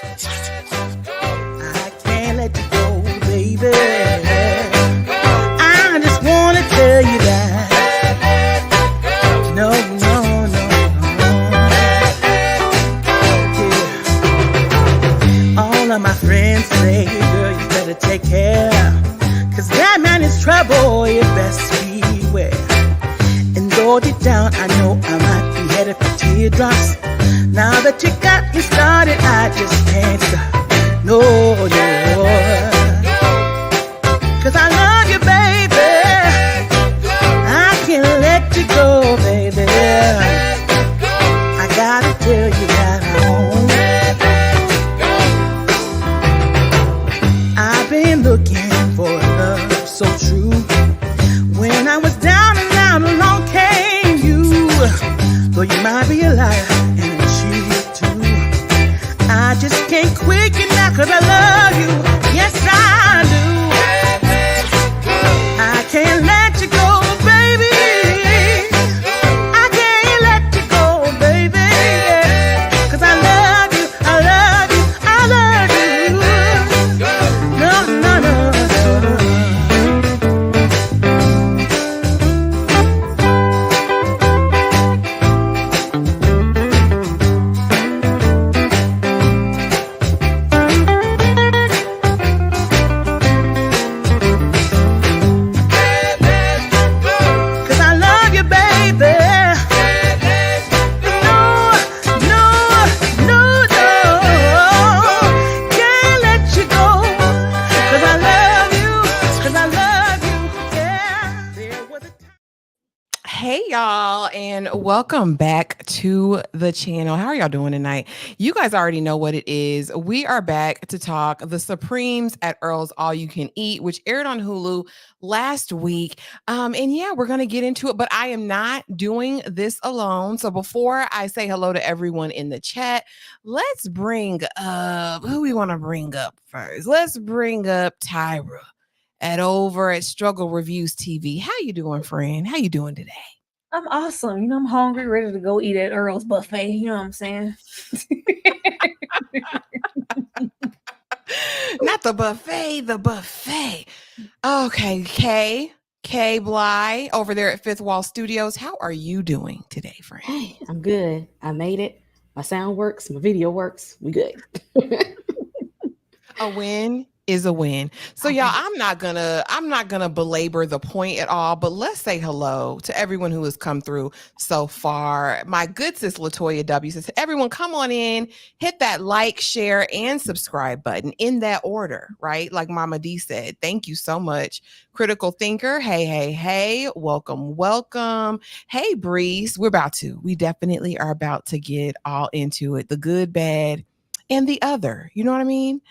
I can't let you go, baby. I just want to tell you that. No, no, no, no. Yeah. All of my friends say, girl, you better take care. Cause that man is trouble, you best beware. And though deep down, I know I might be headed for teardrops. Now that you got me started, I just can't stop. No, no. Cause I love you, baby. I can't let you go, baby. I gotta tell you that I've been looking for love so true. When I was down and out, along came you. Though you might be a liar and a cheat too, I just can't quit you now 'cause I love you. Yes, I do. I can't let you go, baby. I can't let you go, baby. 'Cause I love you, I love you, I love you. No, no, no. Hey y'all, and welcome back to the channel. How are y'all doing tonight? You guys already know what it is. We are back to talk The Supremes at Earl's All You Can Eat, which aired on Hulu last week. And yeah, we're gonna get into it, but I am not doing this alone. So before I say hello to everyone in the chat, let's bring up who we want to bring up first. Let's bring up Tyra over at Struggle Reviews TV. How you doing, friend? How you doing today? I'm awesome. You know, I'm hungry, ready to go eat at Earl's buffet. You know what I'm saying? Not the buffet, the buffet. Okay, Kay Bly over there at Fifth Wall Studios. How are you doing today, friend? Hey, I'm good. I made it. My sound works. My video works. We good. A win is a win. So y'all, I'm not gonna belabor the point at all, but let's say hello to everyone who has come through so far. My good sis Latoya W says, everyone come on in, hit that like, share, and subscribe button in that order, right? Like Mama D said. Thank you so much. Critical Thinker, hey, welcome. Hey Breeze, we definitely are about to get all into it. The good, bad, and the other, you know what I mean?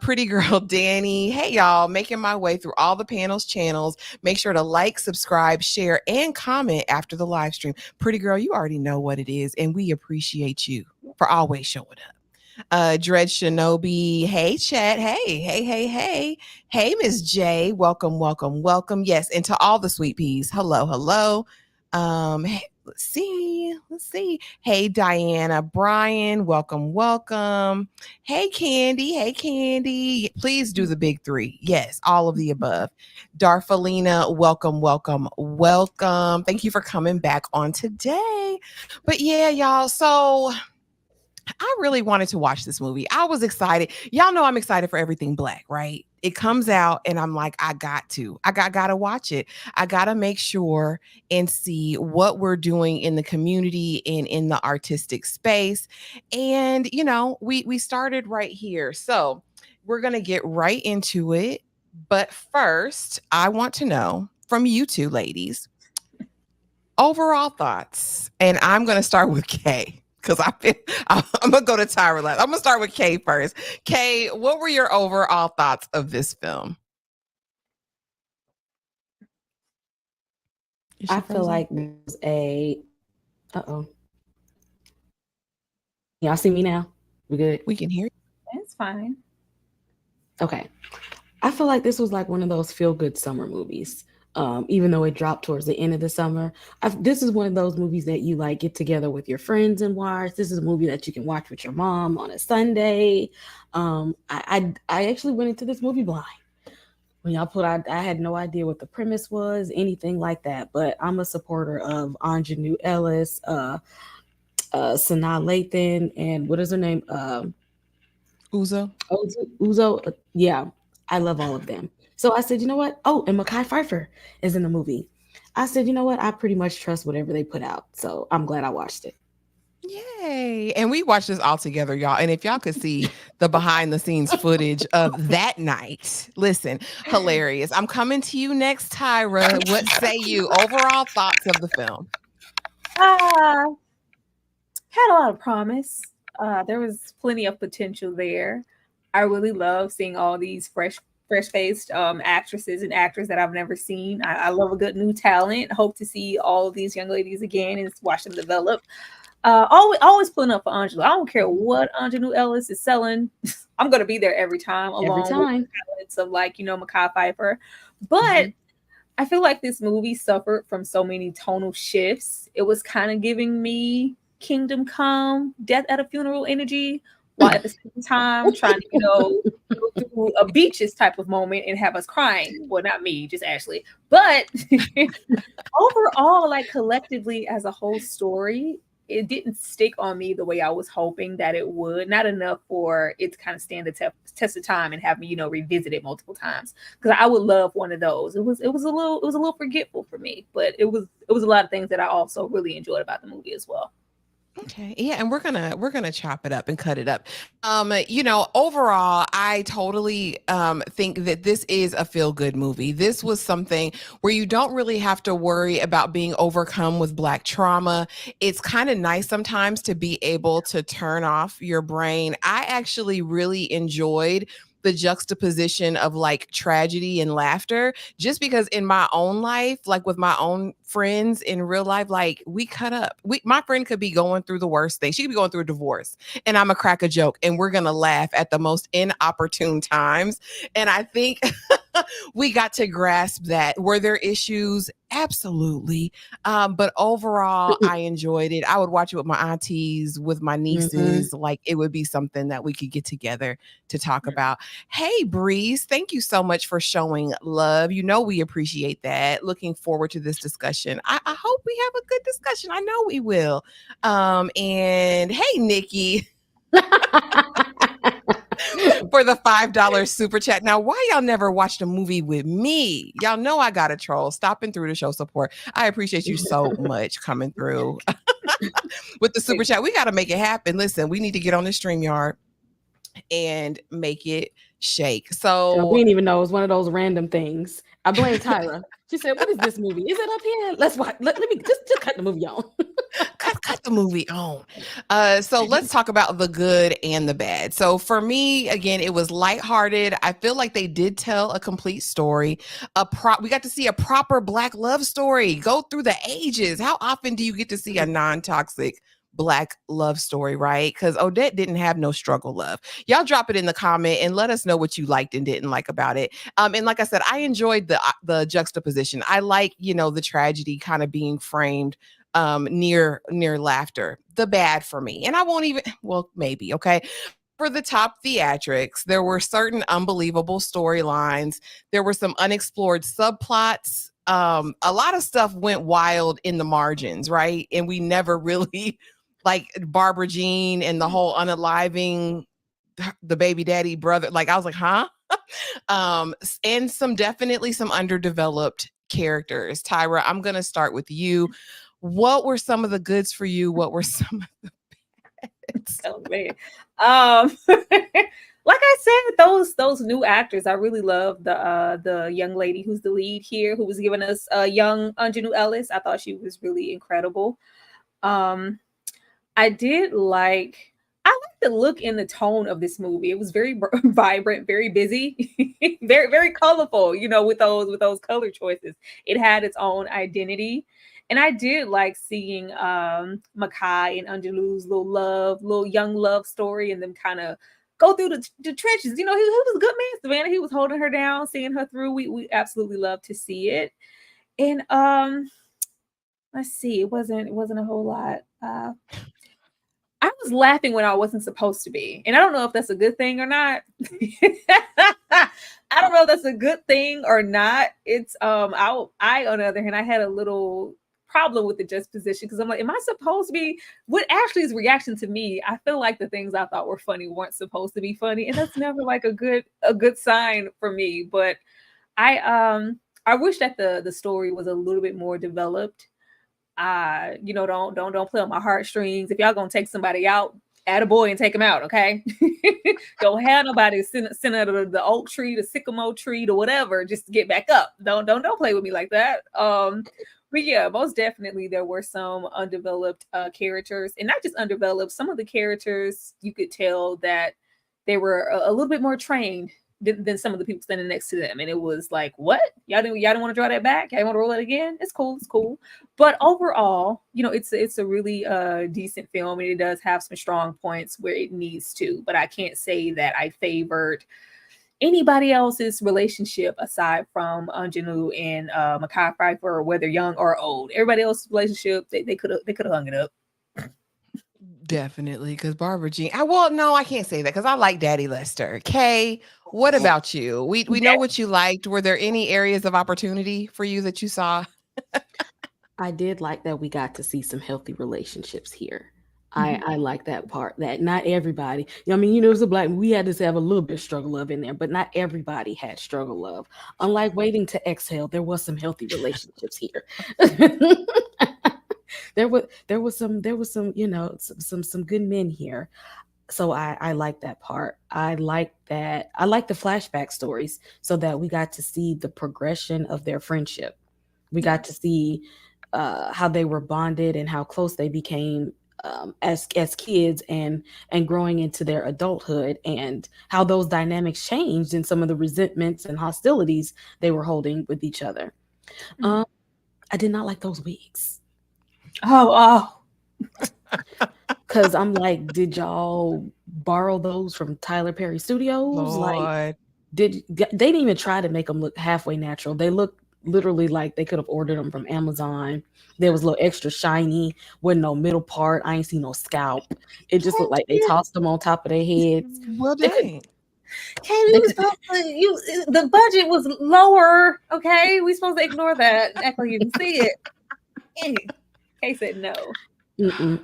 Pretty girl Danny, hey y'all, making my way through all the panel's channels. Make sure to like, subscribe, share, and comment after the live stream. Pretty girl, you already know what it is, and we appreciate you for always showing up. Dread Shinobi, hey chat, hey Miss J, welcome. Yes, and to all the sweet peas, hello. Hey, let's see. Hey, Diana, Brian, welcome. Hey, Candy. Please do the big three. Yes, all of the above. Darfalina, welcome. Thank you for coming back on today. But yeah, y'all, so I really wanted to watch this movie. I was excited. Y'all know I'm excited for everything Black, right? It comes out and I'm like, I gotta watch it. I gotta make sure and see what we're doing in the community and in the artistic space. And, you know, we started right here. So we're gonna get right into it. But first, I want to know from you two ladies, overall thoughts. And I'm gonna start with Kay. Because I'm going to go to Tyra last. I'm going to start with Kay first. Kay, what were your overall thoughts of this film? I feel like there's a... Uh-oh. Y'all see me now? We good? We can hear you. It's fine. Okay. I feel like this was like one of those feel-good summer movies. even though it dropped towards the end of the summer. This is one of those movies that you like get together with your friends and watch. This is a movie that you can watch with your mom on a Sunday. I actually went into this movie blind. When y'all put out, I had no idea what the premise was, anything like that. But I'm a supporter of Anjanou Ellis, Sanaa Lathan, and what is her name? Uzo. Uzo. Yeah, I love all of them. So I said, you know what? Oh, and Mekhi Phifer is in the movie. I said, you know what? I pretty much trust whatever they put out. So I'm glad I watched it. Yay. And we watched this all together, y'all. And if y'all could see the behind the scenes footage of that night, listen, hilarious. I'm coming to you next, Tyra. What say you? Overall thoughts of the film? Had a lot of promise. There was plenty of potential there. I really love seeing all these fresh-faced actresses and actors that I've never seen. I love a good new talent. Hope to see all of these young ladies again and watch them develop. Always pulling up for Angela. I don't care what Anjanou Ellis is selling. I'm gonna be there every time, along with the talents of Mekhi Phifer. But I feel like this movie suffered from so many tonal shifts. It was kind of giving me Kingdom Come, Death at a Funeral energy, while at the same time trying to, go through a beaches type of moment and have us crying. Well, not me, just Ashley. But overall, like collectively as a whole story, it didn't stick on me the way I was hoping that it would. Not enough for it to kind of stand the test of time and have me, revisit it multiple times. Because I would love one of those. It was a little forgetful for me, but it was a lot of things that I also really enjoyed about the movie as well. Okay. Yeah, and we're gonna chop it up and cut it up. Overall, I totally think that this is a feel-good movie. This was something where you don't really have to worry about being overcome with Black trauma. It's kind of nice sometimes to be able to turn off your brain. I actually really enjoyed the juxtaposition of like tragedy and laughter, just because in my own life, like with my own friends in real life, like we cut up. My friend could be going through the worst thing. She could be going through a divorce and I'm a crack a joke and we're going to laugh at the most inopportune times. And I think we got to grasp that. Were there issues? Absolutely. But overall, I enjoyed it. I would watch it with my aunties, with my nieces. Like it would be something that we could get together to talk about. Hey, Breeze, thank you so much for showing love. We appreciate that. Looking forward to this discussion. I hope we have a good discussion. I know we will. And hey, Nikki. For the $5 super chat. Now, why y'all never watched a movie with me? Y'all know I got a troll stopping through to show support. I appreciate you so much coming through with the super chat. We got to make it happen. Listen, we need to get on the StreamYard and make it shake. So we didn't even know it was one of those random things. I blame Tyra. She said, "What is this movie? Is it up here? Let's watch. Let me just cut the movie on." cut the movie on. So let's talk about the good and the bad. So for me, again, it was lighthearted. I feel like they did tell a complete story. We got to see a proper Black love story go through the ages. How often do you get to see a non-toxic Black love story, right? Because Odette didn't have no struggle love. Y'all drop it in the comment and let us know what you liked and didn't like about it. And like I said, I enjoyed the juxtaposition. I like, the tragedy kind of being framed near laughter. The bad for me, and I won't even, well, maybe, okay. For the top theatrics, there were certain unbelievable storylines. There were some unexplored subplots. A lot of stuff went wild in the margins, right? And we never really, like Barbara Jean and the whole unaliving the baby daddy brother. Like I was like, huh? And definitely some underdeveloped characters. Tyra, I'm gonna start with you. What were some of the goods for you? What were some of the bads? Oh man. Like I said, those new actors, I really love the young lady who's the lead here, who was giving us young Anjanou Ellis. I thought she was really incredible. I like the look and the tone of this movie. It was very vibrant, very busy, very, very colorful, with those color choices. It had its own identity. And I did like seeing Mekhi and Anjanou's little young love story, and them kind of go through the trenches. He was a good man, Savannah. He was holding her down, seeing her through. We absolutely love to see it. And let's see, it wasn't a whole lot. I was laughing when I wasn't supposed to be. And I don't know if that's a good thing or not. I don't know if that's a good thing or not. It's I on the other hand, I had a little problem with the juxtaposition because I'm like, am I supposed to be what Ashley's reaction to me? I feel like the things I thought were funny weren't supposed to be funny. And that's never like a good sign for me. But I wish that the story was a little bit more developed. Don't play on my heartstrings. If y'all gonna take somebody out, add a boy and take him out, okay? Don't have nobody send out of the oak tree, the sycamore tree, to whatever, just to get back up. Don't play with me like that. But yeah, most definitely there were some undeveloped characters, and not just undeveloped. Some of the characters you could tell that they were a little bit more trained than some of the people standing next to them, and it was like, what? Y'all didn't want to draw that back? Y'all want to roll it again? It's cool. But overall, it's a really decent film, and it does have some strong points where it needs to. But I can't say that I favored anybody else's relationship aside from Anjanou and Mekhi Phifer, whether young or old. Everybody else's relationship, they could have hung it up. Definitely, because Barbara Jean. No, I can't say that because I like Daddy Lester. Kay, what about you? We know what you liked. Were there any areas of opportunity for you that you saw? I did like that we got to see some healthy relationships here. I like that part, that not everybody, it's a black, we had to have a little bit of struggle love in there, but not everybody had struggle love. Unlike Waiting to Exhale, there was some healthy relationships here. there was some some good men here. So I like that part. I like the flashback stories so that we got to see the progression of their friendship. We got to see how they were bonded and how close they became as kids and growing into their adulthood, and how those dynamics changed and some of the resentments and hostilities they were holding with each other. I did not like those wigs. Oh. Because I'm like, did y'all borrow those from Tyler Perry Studios? Lord. Like, they didn't even try to make them look halfway natural. They look literally like they could have ordered them from Amazon. There was a little extra shiny, wasn't no middle part. I ain't seen no scalp. It just looked like they tossed them on top of their heads. Well, dang. The budget was lower. Okay, we supposed to ignore that. Act like you didn't see it. Kay said no.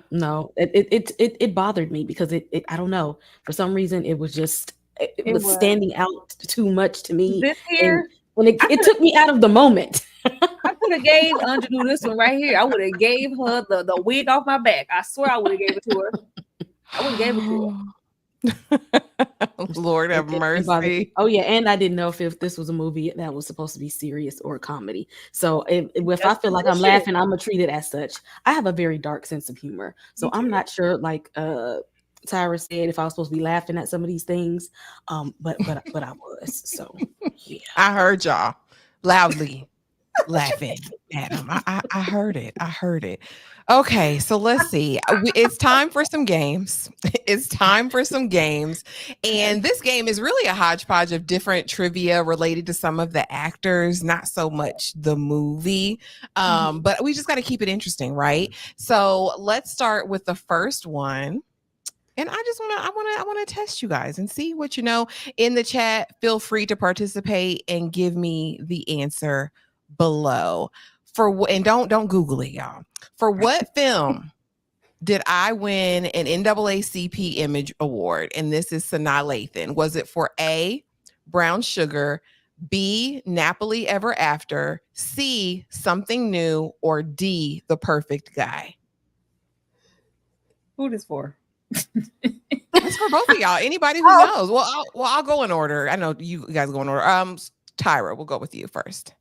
No, it bothered me because it I don't know, for some reason it was just it was standing out too much to me. This here, and it took me out of the moment. I could have gave Anjanou this one right here. I would have gave her the wig off my back. I swear I would have gave it to her. I wouldn't gave it to her. Lord have mercy. Oh yeah, and I didn't know if this was a movie that was supposed to be serious or a comedy. So if I feel like I'm laughing, I'm gonna treat it as such. I have a very dark sense of humor, so I'm not sure. Like Tyra said, if I was supposed to be laughing at some of these things, but I was. So yeah, I heard y'all loudly laughing at him. I heard it. Okay, so let's see. It's time for some games. And this game is really a hodgepodge of different trivia related to some of the actors, not so much the movie. But we just got to keep it interesting, right? So let's start with the first one. And I want to test you guys and see what you know. In the chat, feel free to participate and give me the answer below. And don't Google it, y'all. For what film did I win an NAACP Image Award? And this is Sanaa Lathan. Was it for A, Brown Sugar, B, Napoli Ever After, C, Something New, or D, The Perfect Guy? Who this for? It's for both of y'all. Anybody who knows. Well, I'll go in order. I know you guys go in order. Tyra, we'll go with you first.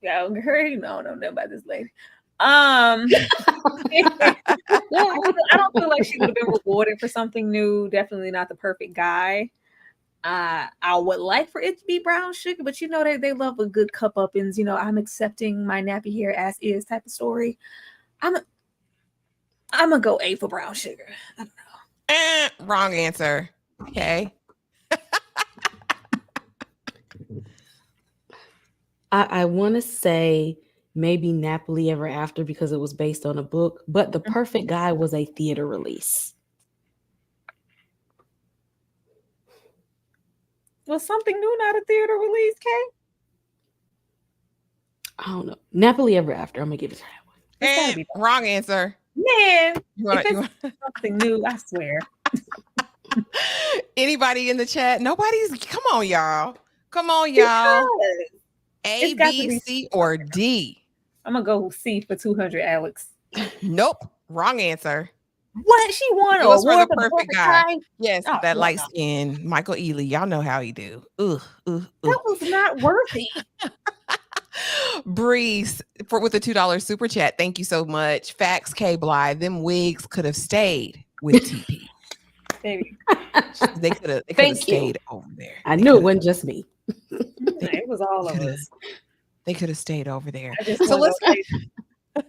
Yeah, I don't know about this lady. I don't feel like she would have been rewarded for Something New. Definitely not The Perfect Guy. I would like for it to be Brown Sugar, but they love a good cup uppings. I'm accepting my nappy hair as is type of story. I'm gonna go A for Brown Sugar. I don't know. Wrong answer. Okay. I want to say maybe Napoli Ever After because it was based on a book, but The Perfect Guy was a theater release. Was Something New not a theater release, Kay? I don't know. Napoli Ever After. I'm gonna give it to that one. It's gotta And be that. wrong answer. Man, You wanna, if you it's wanna- Something New, I swear. Anybody in the chat? Nobody's. Come on, y'all. Come on, y'all. Because A, it's got to B, be. C, or D? I'm gonna go C for 200, Alex. Nope. Wrong answer. What? She won It an was for award the for the perfect perfect guy. guy? Yes, Oh, that hell light no. skin Michael Ealy. Y'all know how he do. Ugh, ugh, That ugh. was not worthy. Breeze with the $2 super chat. Thank you so much. Facts K Bly. Them wigs could have stayed with TP. Baby. They could have Thank stayed over there. I They knew it coulda- wasn't just me. It was all of us. They could have stayed over there. I just So want let's to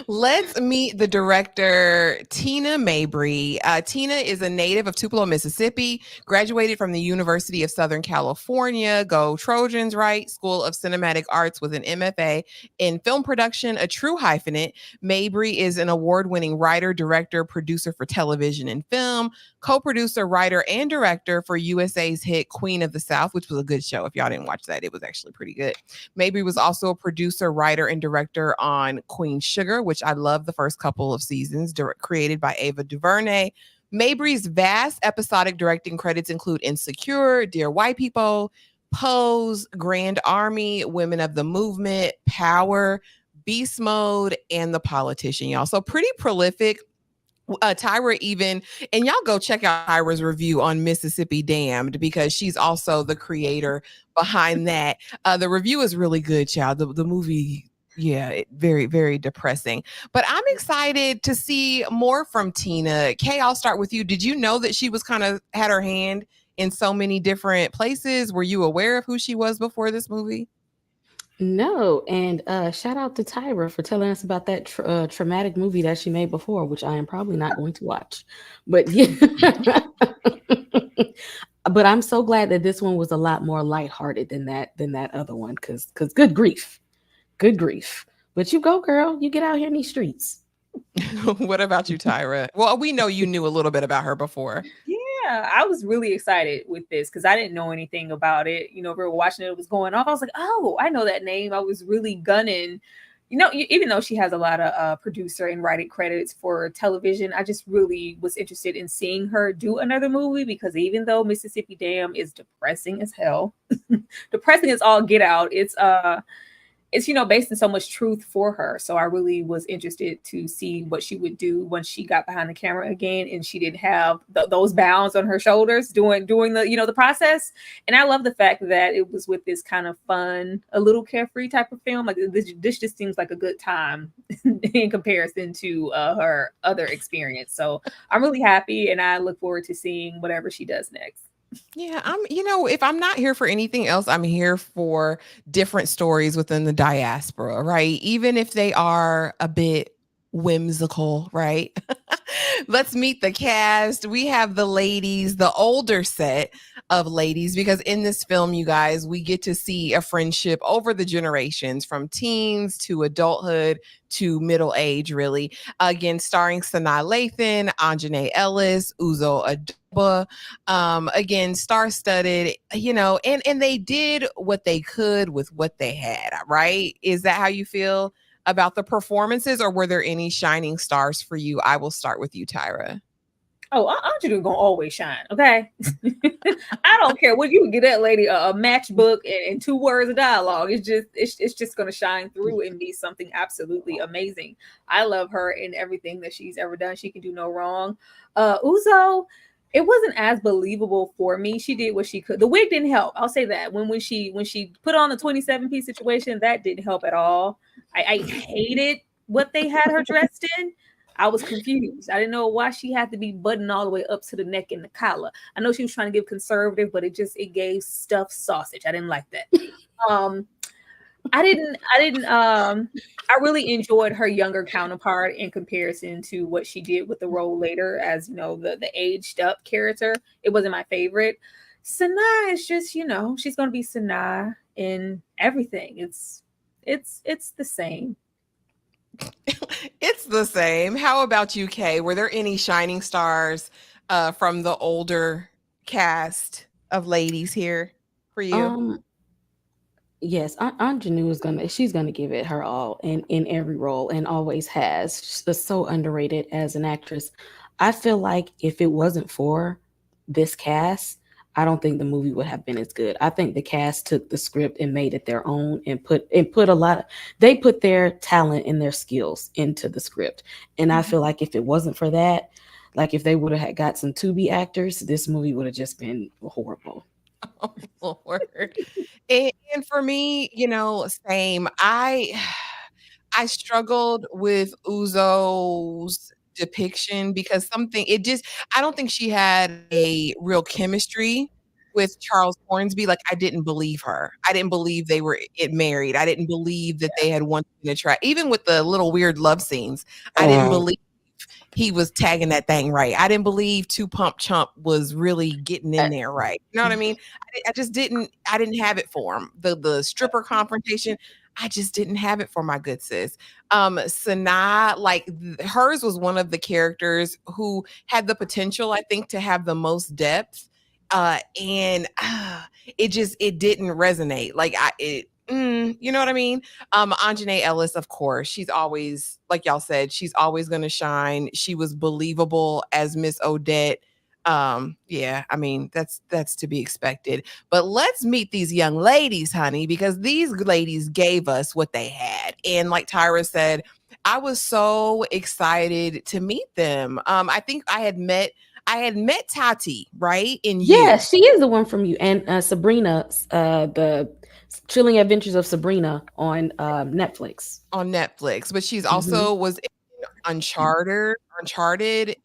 let's meet the director, Tina Mabry. Tina is a native of Tupelo, Mississippi, graduated from the University of Southern California, go Trojans, right? School of Cinematic Arts with an MFA in film production, a true hyphenate. Mabry is an award-winning writer, director, producer for television and film, co-producer, writer, and director for USA's hit Queen of the South, which was a good show. If y'all didn't watch that, it was actually pretty good. Mabry was also a producer, writer, and director on Queen Sugar, which I love the first couple of seasons, created by Ava DuVernay. Mabry's vast episodic directing credits include Insecure, Dear White People, Pose, Grand Army, Women of the Movement, Power, Beast Mode, and The Politician, y'all. So pretty prolific. Tyra even, and y'all go check out Tyra's review on Mississippi Damned because she's also the creator behind that. The review is really good, child. The movie, yeah, very, very depressing. But I'm excited to see more from Tina. Kay, I'll start with you. Did you know that she was kind of had her hand in so many different places? Were you aware of who she was before this movie? No, and shout out to Tyra for telling us about that traumatic movie that she made before, which I am probably not going to watch. But yeah, but I'm so glad that this one was a lot more lighthearted than that other one, because good grief. But you go, girl. You get out here in these streets. What about you, Tyra? Well, we know you knew a little bit about her before. Yeah, I was really excited with this because I didn't know anything about it. You know, we were watching it was going off. I was like, oh, I know that name. I was really gunning. You know, even though she has a lot of producer and writing credits for television, I just really was interested in seeing her do another movie because even though Mississippi Dam is depressing as hell, depressing as all get out, it's you know based in so much truth for her. So I really was interested to see what she would do once she got behind the camera again and she didn't have those bounds on her shoulders doing the you know the process. And I love the fact that it was with this kind of fun, a little carefree type of film. Like this just seems like a good time in comparison to her other experience. So I'm really happy and I look forward to seeing whatever she does next. Yeah, if I'm not here for anything else, I'm here for different stories within the diaspora, right? Even if they are a bit whimsical, right? Let's meet the cast. We have the ladies, the older set of ladies, because in this film, you guys, we get to see a friendship over the generations from teens to adulthood to middle age, really. Again, starring Sanaa Lathan, Anjanae Ellis, Uzo Aduba. Again, star-studded, and they did what they could with what they had, right? Is that how you feel about the performances, or were there any shining stars for you? I will start with you, Tyra. Oh, Anjanae gonna always shine, okay? I don't care what you get that lady a matchbook and 2 words of dialogue. It's just gonna shine through and be something absolutely amazing. I love her in everything that she's ever done. She can do no wrong. Uzo, it wasn't as believable for me. She did what she could. The wig didn't help. I'll say that. When she put on the 27-piece situation, that didn't help at all. I hated what they had her dressed in. I was confused. I didn't know why she had to be buttoned all the way up to the neck and the collar. I know she was trying to give conservative, but it gave stuffed sausage. I didn't like that. I really enjoyed her younger counterpart in comparison to what she did with the role later as, the aged up character. It wasn't my favorite. Sanaa is just, she's going to be Sanaa in everything. it's the same. It's the same. How about you, Kay? Were there any shining stars from the older cast of ladies here for you? Um, yes, Ingenue is she's gonna give it her all in every role and always has. She's so underrated as an actress. I feel like if it wasn't for this cast, I don't think the movie would have been as good. I think the cast took the script and made it their own and put a lot of they put their talent and their skills into the script. And I feel like if it wasn't for that, like if they would have got some to be actors, this movie would have just been horrible. Oh, Lord. And for me, same. I struggled with Uzo's depiction because I don't think she had a real chemistry with Charles Hornsby. Like, I didn't believe her. I didn't believe they were married. I didn't believe that they had one thing to try. Even with the little weird love scenes, I didn't believe he was tagging that thing right. I didn't believe Two Pump Chump was really getting in there right. You know what I mean? I just didn't. I didn't have it for him. The stripper confrontation. I just didn't have it for my good sis. Sanaa, like hers was one of the characters who had the potential, I think, to have the most depth. And it didn't resonate. You know what I mean? Anjanae Ellis, of course, she's always, like y'all said, she's always gonna shine. She was believable as Miss Odette. Yeah, I mean, that's to be expected. But let's meet these young ladies, honey, because these ladies gave us what they had. And like Tyra said, I was so excited to meet them. I think I had met Tati, right? In Yeah, You. she is the one from You. And Sabrina, the Chilling Adventures of Sabrina on Netflix. On Netflix, but she's Hmm. also was in Uncharted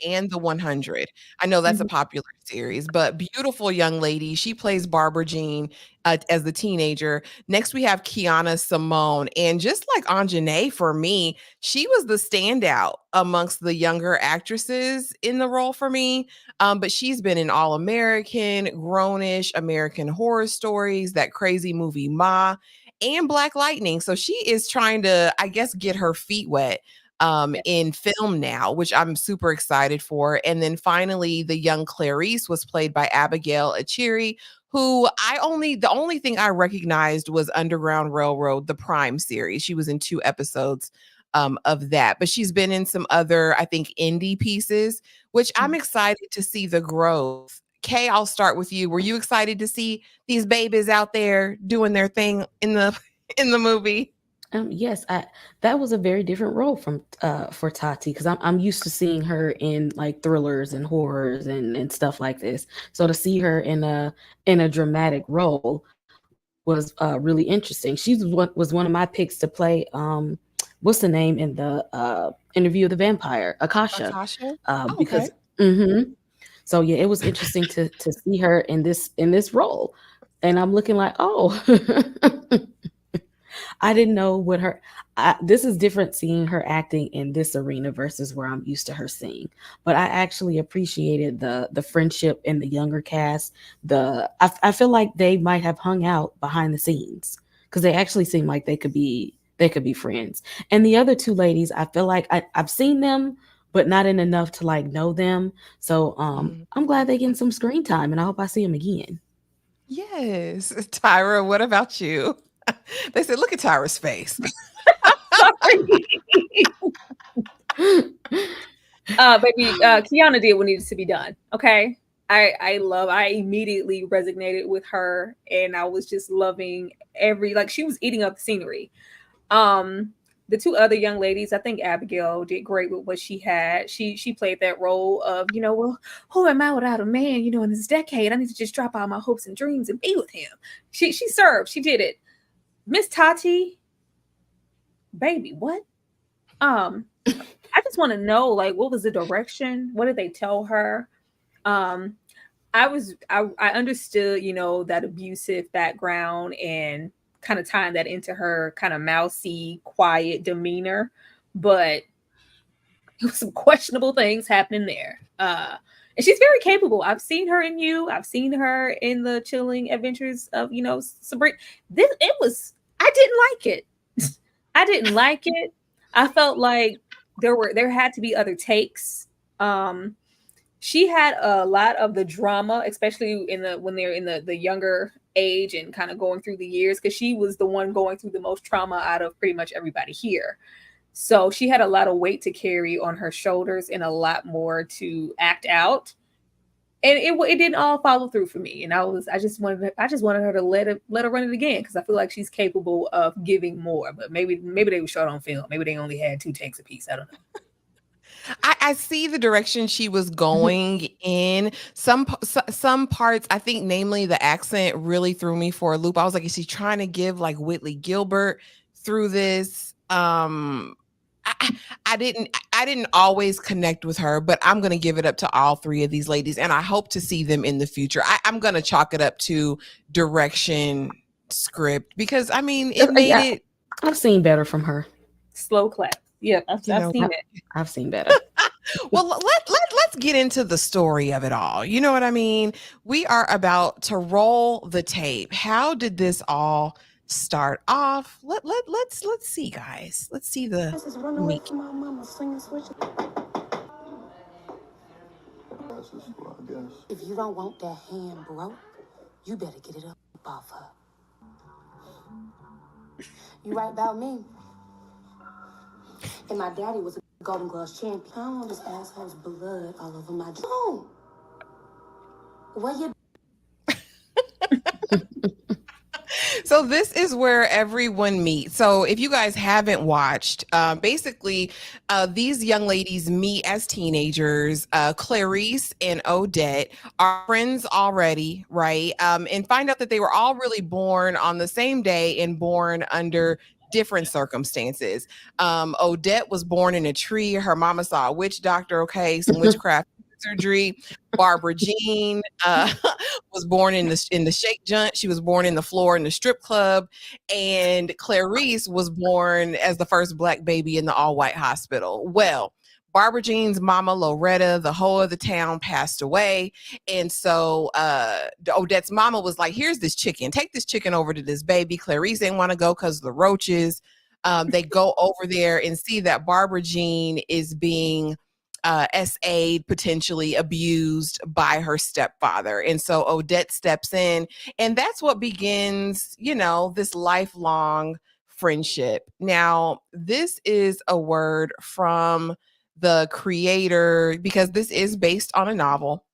and The 100. I know that's a Hmm. popular series, but beautiful young lady. She plays Barbara Jean as the teenager. Next, we have Kiana Simone, and just like Anjanae, for me, she was the standout amongst the younger actresses in the role for me. But she's been in All American, Grownish, American Horror Stories, that crazy movie Ma, and Black Lightning. So she is trying to, I guess, get her feet wet Yeah. in film now, which I'm super excited for. And then finally, the young Clarice was played by Abigail Achiri, who the only thing I recognized was Underground Railroad, the Prime series. She was in 2 episodes of that, but she's been in some other, I think, indie pieces, which I'm excited to see the growth. Kay, I'll start with you. Were you excited to see these babies out there doing their thing in the in the movie? Yes, that was a very different role from for Tati because I'm used to seeing her in like thrillers and horrors and stuff like this. So to see her in a dramatic role was really interesting. She was one of my picks to play. What's the name in the Interview of the Vampire? Akasha, Natasha? Oh, okay. because. So yeah, it was interesting to see her in this role, and I'm looking like, oh, I didn't know what this is different seeing her acting in this arena versus where I'm used to her singing. But I actually appreciated the friendship in the younger cast. I feel like they might have hung out behind the scenes because they actually seem like they could be friends. And the other two ladies, I feel like I've seen them, but not in enough to like know them. So Mhm. I'm glad they getting some screen time, and I hope I see them again. Yes. Tyra, what about you? They said, look at Tyra's face. Sorry. Baby, Kiana did what needed to be done. Okay. I immediately resonated with her, and I was just loving she was eating up the scenery. Um, the two other young ladies, I think Abigail did great with what she had. She played that role of, well, who am I without a man? In this decade, I need to just drop all my hopes and dreams and be with him. She served. She did it. Miss Tati, baby, what? I just want to know, like, what was the direction? What did they tell her? Um, I understood, that abusive background and kind of tying that into her kind of mousy, quiet demeanor, but there was some questionable things happening there. And she's very capable. I've seen her in You. I've seen her in the Chilling Adventures of, Sabrina. I didn't like it. I didn't like it. I felt like there had to be other takes. Um, she had a lot of the drama, especially in the when they're in the younger age and kind of going through the years, because she was the one going through the most trauma out of pretty much everybody here. So she had a lot of weight to carry on her shoulders and a lot more to act out. And it didn't all follow through for me. And I just wanted her to let her run it again, because I feel like she's capable of giving more. But maybe they were short on film. Maybe they only had 2 takes apiece. I don't know. I see the direction she was going in. Some parts, I think, namely the accent, really threw me for a loop. I was like, is she trying to give like Whitley Gilbert through this? I didn't always connect with her, but I'm gonna give it up to all three of these ladies, and I hope to see them in the future. I'm gonna chalk it up to direction, script, because I mean it made it. I've seen better from her. Slow clap. Yeah, I've seen it. I've seen better. Well, let's get into the story of it all. You know what I mean? We are about to roll the tape. How did this all start off? Let's see, guys. Let's see the meat. If you don't want that hand broke, you better get it up off her. You right about me? And my daddy was a Golden Gloves champion. I don't want this asshole's blood all over my jaw. Where you? So this is where everyone meets. So if you guys haven't watched, basically these young ladies meet as teenagers. Clarice and Odette are friends already, right? And find out that they were all really born on the same day and born under different circumstances. Odette was born in a tree. Her mama saw a witch doctor, okay, some witchcraft surgery. Barbara Jean was born in the shake junt. She was born in the floor in the strip club. And Clarice was born as the first Black baby in the all-white hospital. Well, Barbara Jean's mama, Loretta, the whole of the town passed away. And so Odette's mama was like, here's this chicken. Take this chicken over to this baby. Clarice didn't want to go because of the roaches. They go over there and see that Barbara Jean is being SA'd, potentially abused by her stepfather. And so Odette steps in, and that's what begins, this lifelong friendship. Now, this is a word from the creator, because this is based on a novel.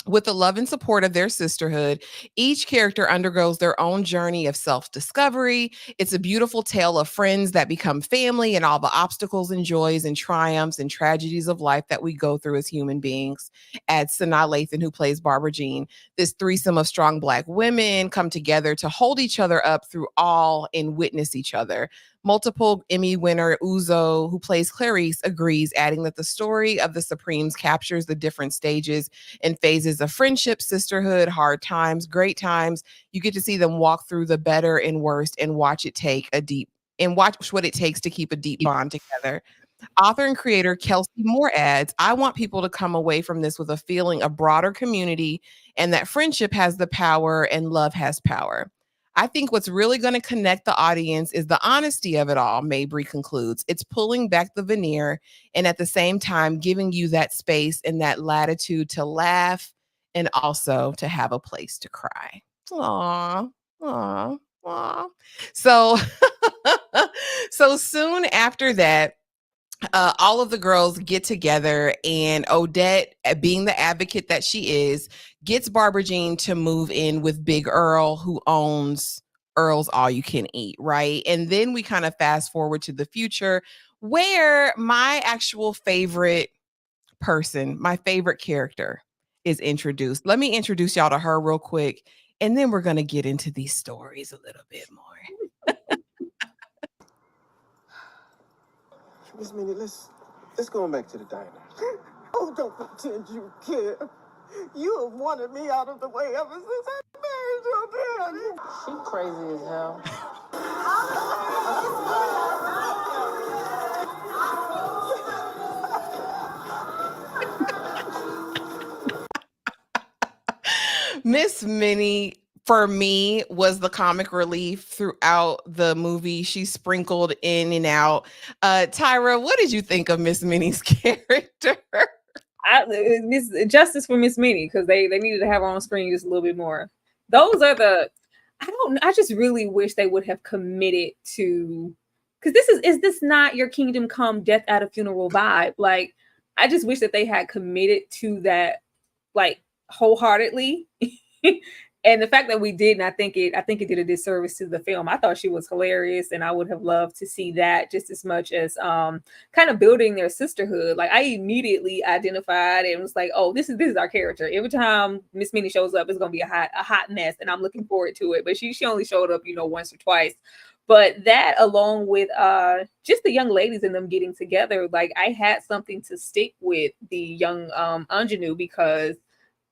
With the love and support of their sisterhood, each character undergoes their own journey of self-discovery. It's a beautiful tale of friends that become family and all the obstacles and joys and triumphs and tragedies of life that we go through as human beings. Adds Sanaa Lathan, who plays Barbara Jean. This threesome of strong Black women come together to hold each other up through all and witness each other. Multiple Emmy winner Uzo, who plays Clarice, agrees, adding that the story of the Supremes captures the different stages and phases of friendship, sisterhood, hard times, great times. You get to see them walk through the better and worst and watch what it takes to keep a deep bond together. Author and creator Kelsey Moore adds, I want people to come away from this with a feeling of broader community and that friendship has the power and love has power. I think what's really going to connect the audience is the honesty of it all, Mabry concludes. It's pulling back the veneer and at the same time giving you that space and that latitude to laugh and also to have a place to cry. Aww, aww, aww. So, so soon after that, all of the girls get together, and Odette, being the advocate that she is, gets Barbara Jean to move in with Big Earl, who owns Earl's All You Can Eat, right? And then we kind of fast forward to the future, where my actual favorite person, my favorite character, is introduced. Let me introduce y'all to her real quick, and then we're going to get into these stories a little bit more. Miss Minnie, let's go back to the diner. Oh, don't pretend you care. You have wanted me out of the way ever since I married your daddy. She crazy as hell. Miss Minnie for me was the comic relief throughout the movie. She sprinkled in and out. Tyra, what did you think of Miss Minnie's character? Miss justice for Miss Minnie, because they needed to have her on screen just a little bit more. Those are the I just really wish they would have committed to, because is this not your kingdom come death at a funeral vibe? Like, I just wish that they had committed to that, like, wholeheartedly. And the fact that we didn't, I think it did a disservice to the film. I thought she was hilarious, and I would have loved to see that just as much as kind of building their sisterhood. Like, I immediately identified and was like, oh, this is our character. Every time Miss Minnie shows up, it's gonna be a hot mess, and I'm looking forward to it. But she only showed up, once or twice. But that, along with just the young ladies and them getting together, like, I had something to stick with the young ingenue, because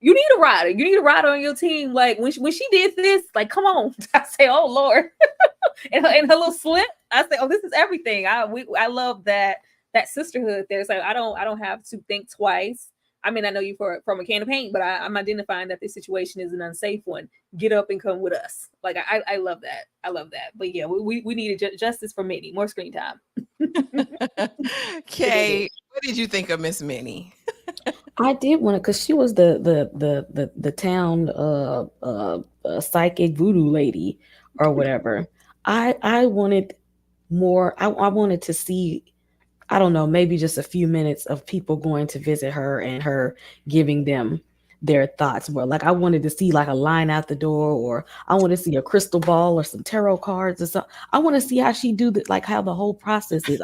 you need a rider. You need a rider on your team. Like, when she did this, like, come on. I say, oh Lord. and her little slip, I say, oh, this is everything. I love that sisterhood there. So I don't have to think twice. I mean, I know you from a can of paint, but I'm identifying that this situation is an unsafe one. Get up and come with us. Like, I love that. I love that. But yeah, we needed justice for Minnie, more screen time. Kay, what did you think of Miss Minnie? I did want to, because she was the town psychic voodoo lady or whatever. I wanted more. I wanted to see, I don't know, maybe just a few minutes of people going to visit her and her giving them their thoughts. Were like, I wanted to see like a line out the door, or I want to see a crystal ball or some tarot cards or something. I want to see how she do that, like how the whole process is.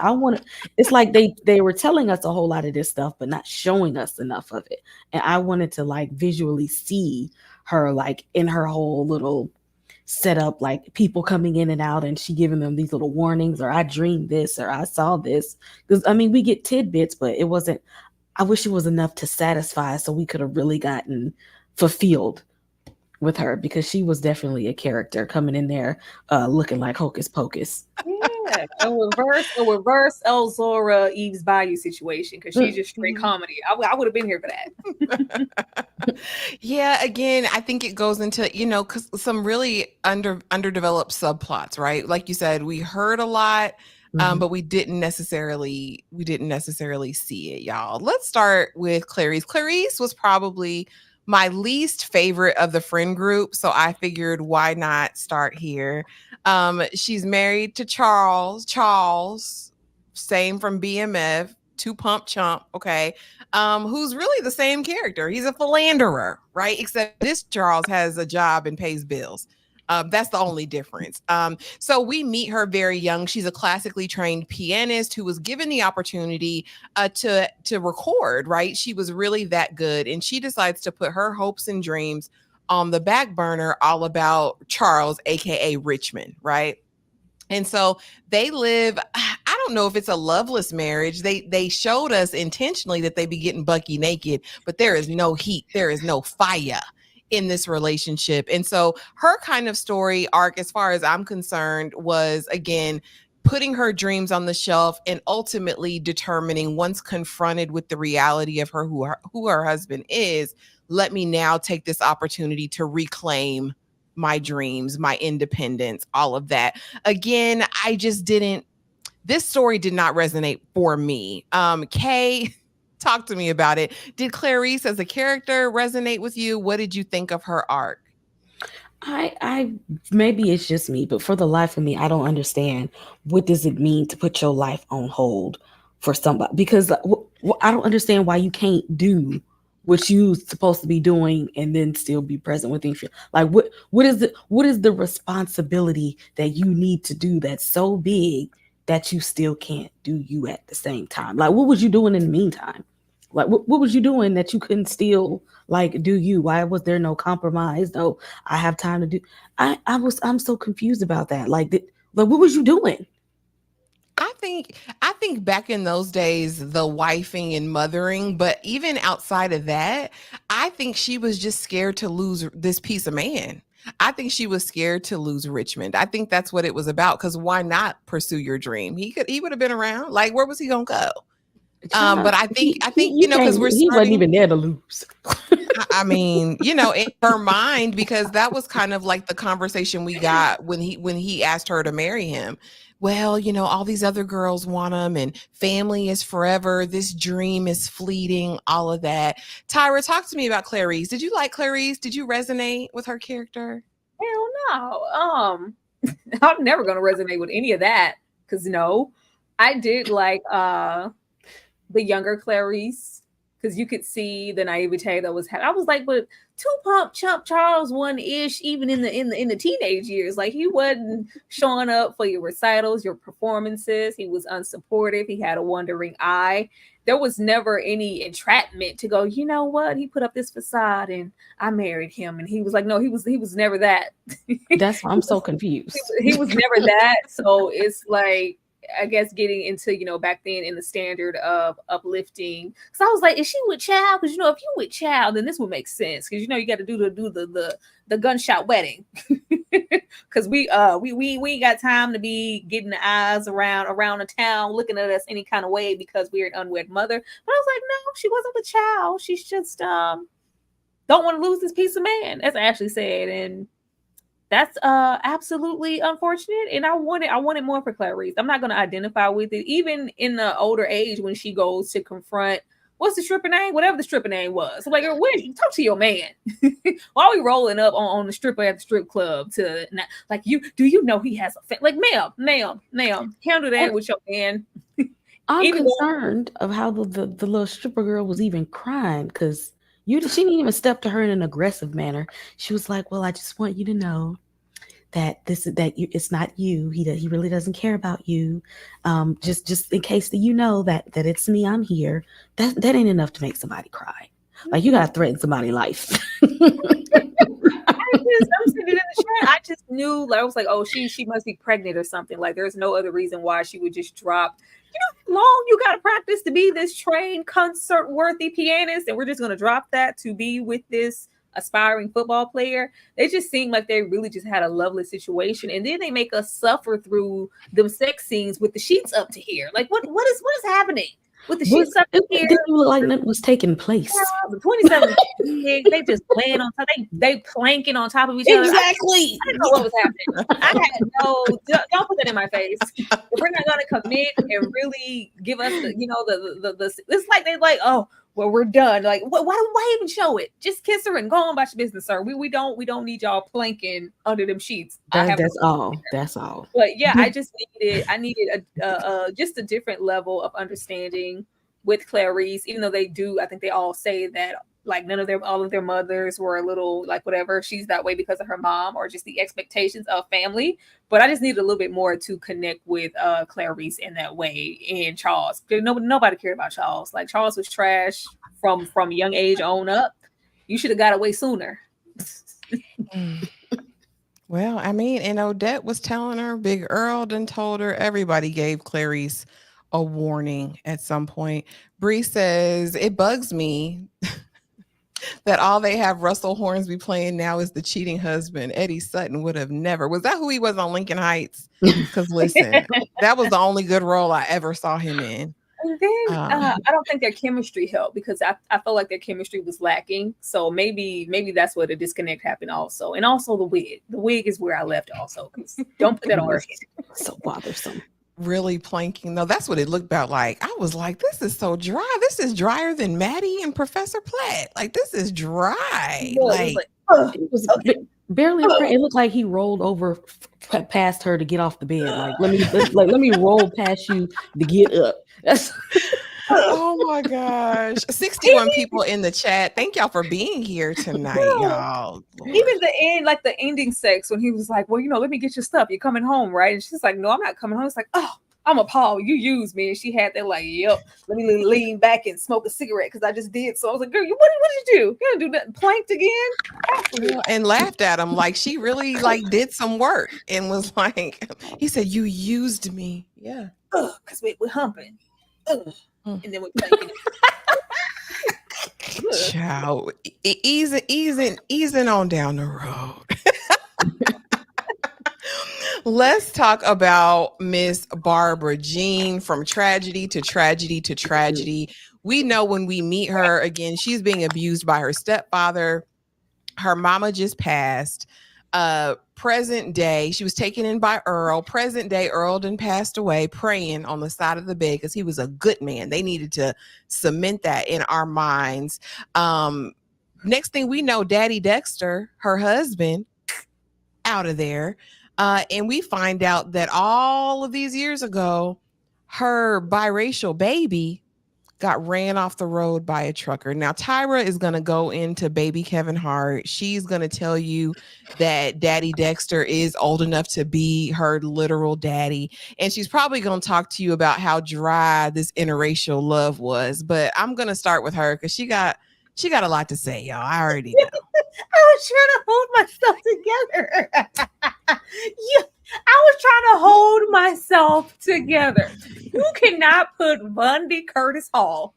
It's like they were telling us a whole lot of this stuff, but not showing us enough of it. And I wanted to like visually see her, like in her whole little setup, like people coming in and out, and she giving them these little warnings, or I dreamed this, or I saw this. Because I mean, we get tidbits, but it wasn't. I wish it was enough to satisfy, so we could have really gotten fulfilled with her, because she was definitely a character coming in there looking like Hocus Pocus. Yeah, a reverse Elzora Eve's Bayou situation, because she's just straight comedy. I would have been here for that. Yeah, again, I think it goes into, because some really underdeveloped subplots, right? Like you said, we heard a lot. But we didn't necessarily see it, y'all. Let's start with Clarice. Clarice was probably my least favorite of the friend group, so I figured, why not start here? She's married to Charles. Charles, same from BMF, two pump chump, okay, who's really the same character. He's a philanderer, right? Except this Charles has a job and pays bills. That's the only difference. So we meet her very young. She's a classically trained pianist who was given the opportunity to record, right? She was really that good. And she decides to put her hopes and dreams on the back burner, all about Charles, aka Richmond, right? And so they live, I don't know if it's a loveless marriage. They showed us intentionally that they be getting bucky naked, but there is no heat. There is no fire in this relationship. And so her kind of story arc, as far as I'm concerned, was, again, putting her dreams on the shelf and ultimately determining, once confronted with the reality of who her husband is, let me now take this opportunity to reclaim my dreams, my independence, all of that. Again, this story did not resonate for me. Kay, talk to me about it. Did Clarice as a character resonate with you? What did you think of her arc? I maybe it's just me, but for the life of me, I don't understand, what does it mean to put your life on hold for somebody? Because I don't understand why you can't do what you're supposed to be doing and then still be present with things. Like, what is the responsibility that you need to do that's so big that you still can't do you at the same time? Like, what was you doing in the meantime? Like, what was you doing that you couldn't still, like, do you? Why was there no compromise? No, I have time to do. I'm so confused about that. Like, what was you doing? I think back in those days, the wifing and mothering, but even outside of that, I think she was just scared to lose this piece of man. I think she was scared to lose Richmond. I think that's what it was about. Because why not pursue your dream? He would have been around. Like, where was he gonna go? But I think because he wasn't even there to lose. I mean, in her mind, because that was kind of like the conversation we got when he asked her to marry him. Well, all these other girls want him and family is forever. This dream is fleeting, all of that. Tyra, talk to me about Clarice. Did you like Clarice? Did you resonate with her character? Hell no. I'm never gonna resonate with any of that because no, I did like the younger Clarice because you could see the naivete that was I was like, but Two Pump Chump Charles one-ish even in the teenage years. Like he wasn't showing up for your recitals, your performances. He was unsupportive. He had a wandering eye. There was never any entrapment to go, you know what? He put up this facade and I married him. And he was like, no, he was never that. That's why I'm so confused. He was never that. So it's like, I guess getting into, back then in the standard of uplifting. Cause I was like, is she with child? Cause if you with child, then this would make sense. Cause you got to do the gunshot wedding. Cause we ain't got time to be getting the eyes around the town looking at us any kind of way because we're an unwed mother. But I was like, no, she wasn't with child. She's just don't want to lose this piece of man, as Ashley said. And that's absolutely unfortunate, and I wanted more for Clarice. I'm not going to identify with it, even in the older age when she goes to confront what's the stripper name, whatever the stripper name was. I'm like, talk to your man. Why are we rolling up on the stripper at the strip club to like you? Do you know he has a like, ma'am, handle that with your man. I'm concerned of how the little stripper girl was even crying because. She didn't even step to her in an aggressive manner. She was like, "Well, I just want you to know that it's not you. He really doesn't care about you. Just in case that that it's me. I'm here. That ain't enough to make somebody cry. Like you gotta threaten somebody's life." I'm sitting in the chat. I just knew, like, I was like, "Oh, she must be pregnant or something." Like, there's no other reason why she would just drop. How long you got to practice to be this trained concert-worthy pianist, and we're just going to drop that to be with this aspiring football player? They just seem like they really just had a lovely situation, and then they make us suffer through them sex scenes with the sheets up to here. Like, what is happening with the sheets up to here? It didn't look like nothing was taking place. The 27, they just laying on top. They planking on top of each other. Exactly. I didn't know what was happening. I had don't put that in my face. If we're not gonna commit and really give us the it's like they're like, oh well, we're done. Like, why even show it? Just kiss her and go on about your business, sir. We don't need y'all planking under them sheets. That's all. That's all. But yeah, I needed a just a different level of understanding with Clarice, even though I think they all say that like all of their mothers were a little like whatever, she's that way because of her mom or just the expectations of family. But I just needed a little bit more to connect with Clarice in that way. And Charles, nobody cared about Charles. Like Charles was trash from a young age on up. You should have got away sooner. Well, I mean, and Odette was telling her, Big Earl done told her, everybody gave Clarice a warning at some point. Bree says, it bugs me that all they have Russell Hornsby playing now is the cheating husband. Eddie Sutton would have never. Was that who he was on Lincoln Heights? Because listen, that was the only good role I ever saw him in. And then I don't think their chemistry helped because I felt like their chemistry was lacking. So maybe that's where the disconnect happened also. And also the wig. The wig is where I left also. Don't put that on her head. So bothersome. Really planking though. That's what it looked about like. I was like, this is so dry. This is drier than Maddie and Professor Platt. Like this is dry. It was barely. It looked like he rolled over past her to get off the bed. Like let me roll past you to get up. Oh my gosh. 61 people in the chat. Thank y'all for being here tonight, y'all. Even the end, like the ending sex when he was like, well, let me get your stuff. You're coming home, right? And she's like, no, I'm not coming home. It's like, oh, I'm appalled. You used me. And she had that like, yep, let me lean back and smoke a cigarette because I just did. So I was like, girl, what did you do? You gonna do nothing? Planked again? And laughed at him like she really like did some work and was like, he said, you used me. Yeah. Because we're humping. And then we're planking. Child, easing on down the road. Let's talk about Miss Barbara Jean. From tragedy to tragedy to tragedy. we know when we meet her again, she's being abused by her stepfather. Her mama just passed. Present day, she was taken in by Earl. Present day, Earl done passed away, praying on the side of the bed because he was a good man. They needed to cement that in our minds. Next thing we know, Daddy Dexter, her husband, out of there. And we find out that all of these years ago, her biracial baby got ran off the road by a trucker. Now, Tyra is going to go into baby Kevin Hart. She's going to tell you that Daddy Dexter is old enough to be her literal daddy. And she's probably going to talk to you about how dry this interracial love was. But I'm going to start with her because she got a lot to say, y'all. I already know. I was trying to hold myself together. I was trying to hold myself together. You cannot put Bundy Curtis Hall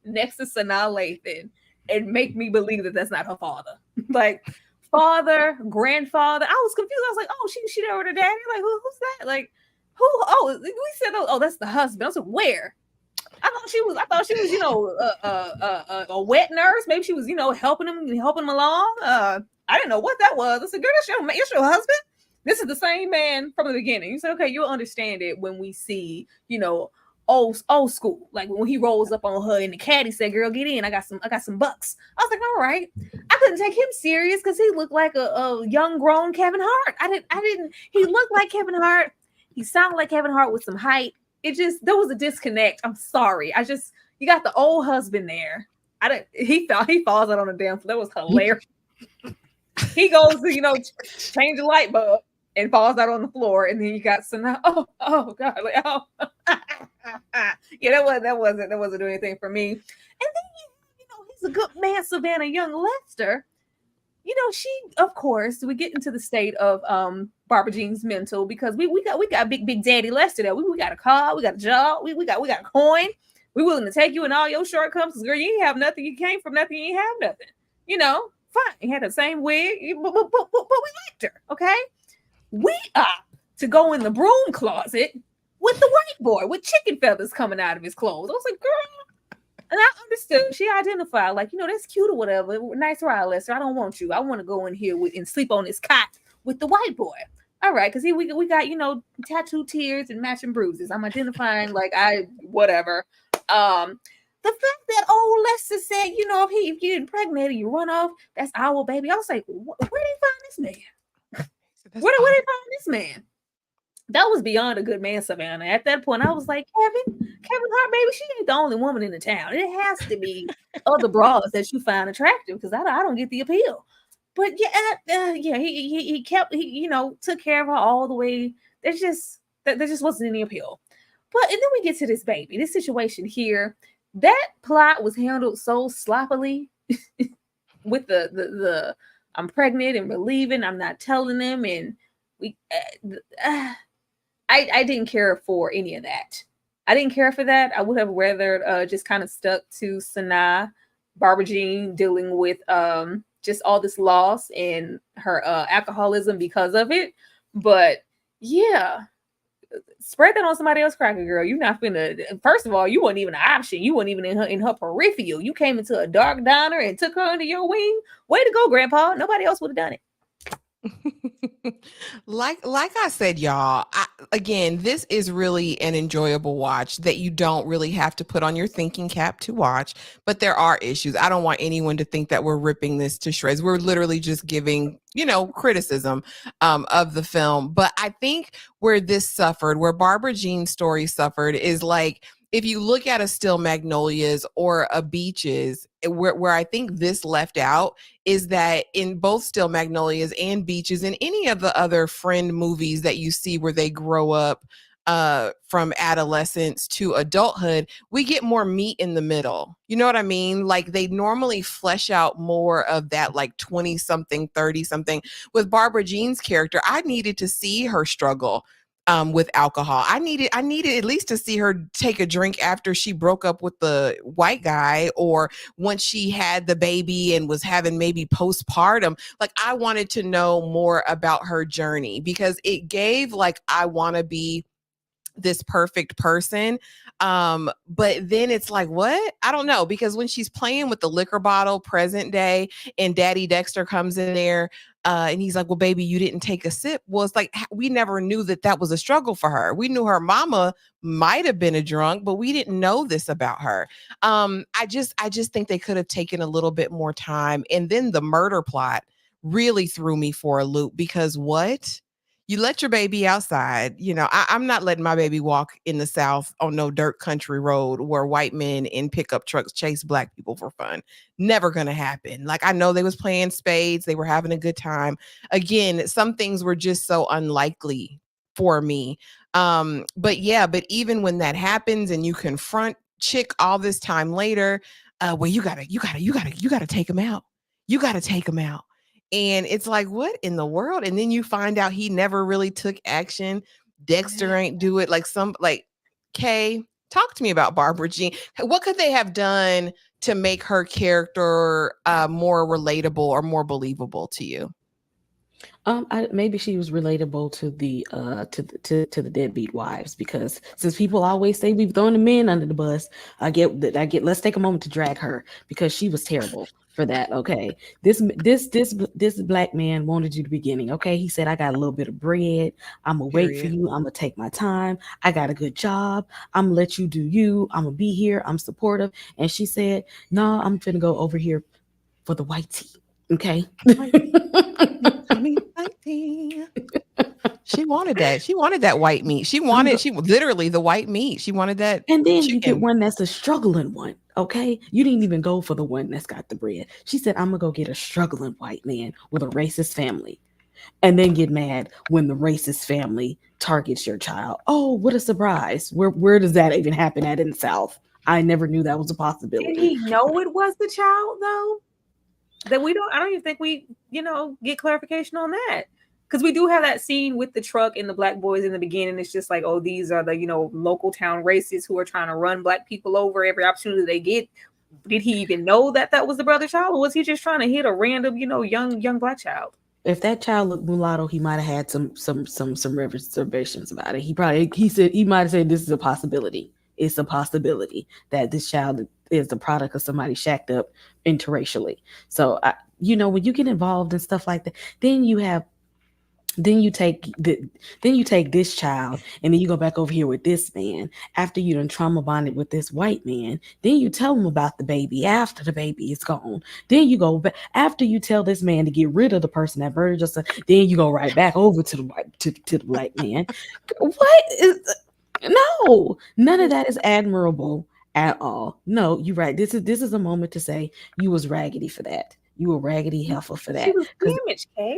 next to Sanaa Lathan and make me believe that that's not her father. Like, father, grandfather. I was confused. I was like, oh, she there with her daddy? Like, who's that? Like, who? Oh, we said, oh, that's the husband. I was like, where? I thought she was, you know, a wet nurse. Maybe she was, you know, helping him along. I didn't know what that was. I said, girl, that's your husband. This is the same man from the beginning. You said, okay, you'll understand it when we see, you know, old school. Like when he rolls up on her and the caddy said, girl, get in. I got some bucks. I was like, all right. I couldn't take him serious because he looked like a young grown Kevin Hart. He looked like Kevin Hart. He sounded like Kevin Hart with some height. There was a disconnect. I'm sorry. You got the old husband there. He falls out on the damn floor. That was hilarious. He goes to, you know, change the light bulb and falls out on the floor. And then you got some, oh God. Like, oh, yeah, that wasn't doing anything for me. And then, you know, he's a good man, Savannah Young Lester. You know, she, of course, we get into the state of Barbara Jean's mental because we got big daddy Lester there. We got a car, we got a job, we got a coin. We willing to take you in all your shortcomings. Girl, you ain't have nothing. You came from nothing. You ain't have nothing. You know, fine. You had the same wig, but we liked her. Okay, we opt to go in the broom closet with the white boy with chicken feathers coming out of his clothes. I was like, girl. And I understood. She identified, like, you know, that's cute or whatever. Nice ride, Lester. I don't want you. I want to go in here and sleep on this cot with the white boy. All right, because we got, you know, tattoo tears and matching bruises. I'm identifying, like, whatever. The fact that old Lester said, you know, if you impregnated, you run off, that's our baby. I was like, where did they find this man? Where did they find this man? That was beyond a good man, Savannah. At that point, I was like, Kevin Hart, baby, she ain't the only woman in the town. It has to be other broads that you find attractive because I don't get the appeal. But he kept, you know, took care of her all the way. There just wasn't any appeal. But and then we get to this baby, this situation here. That plot was handled so sloppily with the I'm pregnant and we're leaving. I'm not telling them, and we. I didn't care for any of that. I didn't care for that. I would have rather just kind of stuck to Sanaa, Barbara Jean dealing with just all this loss and her alcoholism because of it. But yeah, spread that on somebody else, cracker girl. You're not finna. First of all, you weren't even an option. You weren't even in her peripheral. You came into a dark diner and took her under your wing. Way to go, Grandpa. Nobody else would have done it. like I said, y'all, again, this is really an enjoyable watch that you don't really have to put on your thinking cap to watch, but there are issues. I don't want anyone to think that we're ripping this to shreds. We're literally just giving, you know, criticism of the film. But I think where Barbara Jean's story suffered is like, if you look at a Still Magnolias or a Beaches, where I think this left out is that in both Still Magnolias and Beaches and any of the other friend movies that you see where they grow up from adolescence to adulthood, we get more meat in the middle. You know what I mean? Like they normally flesh out more of that like 20 something, 30 something. With Barbara Jean's character, I needed to see her struggle with alcohol. I needed at least to see her take a drink after she broke up with the white guy or once she had the baby and was having maybe postpartum. Like I wanted to know more about her journey because it gave like I want to be this perfect person. But then it's like, what? I don't know, because when she's playing with the liquor bottle present day and Daddy Dexter comes in there, and he's like, well, baby, you didn't take a sip. Well, it's like, we never knew that was a struggle for her. We knew her mama might have been a drunk, but we didn't know this about her. I just think they could have taken a little bit more time. And then the murder plot really threw me for a loop, because what? You let your baby outside. I'm not letting my baby walk in the South on no dirt country road where white men in pickup trucks chase black people for fun. Never gonna happen. Like, I know they was playing spades, they were having a good time. Again, some things were just so unlikely for me. But even when that happens and you confront Chick all this time later, well, you gotta take him out. You gotta take him out. And it's like, what in the world? And then you find out he never really took action. Dexter ain't do it. Kay, talk to me about Barbara Jean. What could they have done to make her character more relatable or more believable to you? Maybe she was relatable to the to the deadbeat wives, because since people always say we've thrown the men under the bus, I get let's take a moment to drag her, because she was terrible for that. Okay, this black man wanted you at the beginning. Okay, he said, I got a little bit of bread, I'm gonna wait for you, I'm gonna take my time, I got a good job, I'm gonna let you do you, I'm gonna be here, I'm supportive. And she said, no, I'm gonna go over here for the white tea. Okay. She wanted that. She wanted that white meat. She literally the white meat. She wanted that. And then chicken. You get one that's a struggling one. Okay. You didn't even go for the one that's got the bread. She said, I'm going to go get a struggling white man with a racist family, and then get mad when the racist family targets your child. Oh, what a surprise. Where does that even happen at in the South? I never knew that was a possibility. Did he know it was the child, though? That I don't even think we, get clarification on that. Because we do have that scene with the truck and the black boys in the beginning. It's just like, oh, these are the, local town racists who are trying to run black people over every opportunity they get. Did he even know that was the brother child? Or was he just trying to hit a random, young black child? If that child looked mulatto, he might have had some reservations about it. He might have said, this is a possibility. It's a possibility that this child is the product of somebody shacked up interracially. So, when you get involved in stuff like that, then you take this child, and then you go back over here with this man after you done trauma bonded with this white man. Then you tell him about the baby after the baby is gone. Then you go back after you tell this man to get rid of the person that murdered your son. Then you go right back over to the black man. No, none of that is admirable at all. No, you're right. This is a moment to say you was raggedy for that. You were raggedy heifer for that. She was damaged, Kay.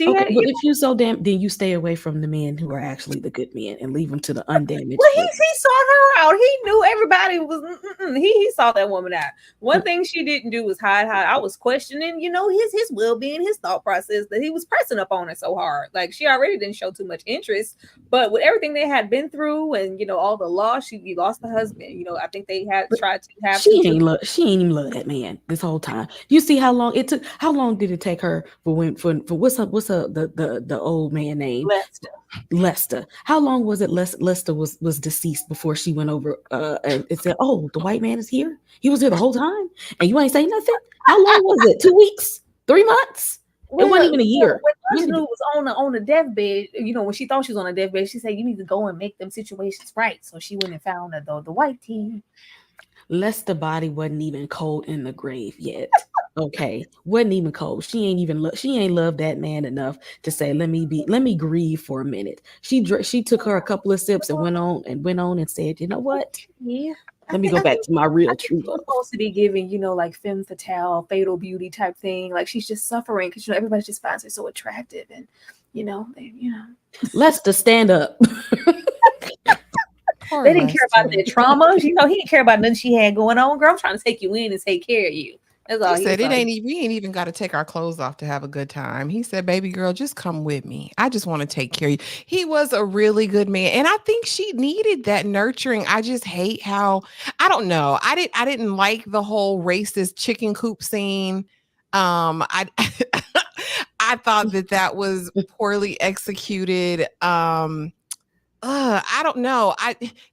Okay, but if you so damn, then you stay away from the men who are actually the good men and leave them to the undamaged. Well, he saw her out. He knew everybody was. He saw that woman out. One thing she didn't do was hide. I was questioning, his well-being, his thought process, that he was pressing up on her so hard. Like, she already didn't show too much interest, but with everything they had been through and all the loss, she lost the husband. I think they had tried to have. She ain't even love that man this whole time. You see how long it took? How long did it take her for what's the old man name? Lester. How long was it Lester was deceased before she went over and said, oh, the white man is here? He was here the whole time and you ain't say nothing? How long was it? 2 weeks? 3 months? It wasn't even a year. When Reginald was on the deathbed, when she thought she was on a deathbed, she said, you need to go and make them situations right. So she went and found the white tea. Lester's body wasn't even cold in the grave yet. Okay, wasn't even cold. She ain't loved that man enough to say, let me grieve for a minute. She took her a couple of sips and went on and said, you know what? Yeah. Let me go back to my real true love. Supposed to be giving, like femme fatale, fatal beauty type thing. Like, she's just suffering because everybody just finds her so attractive, and Lester, stand up. They didn't care about their trauma. He didn't care about nothing she had going on. Girl, I'm trying to take you in and take care of you. That's all he said. We ain't even got to take our clothes off to have a good time. He said, baby girl, just come with me. I just want to take care of you. He was a really good man. And I think she needed that nurturing. I just hate how, I don't know. I didn't like the whole racist chicken coop scene. I thought that was poorly executed. I don't know.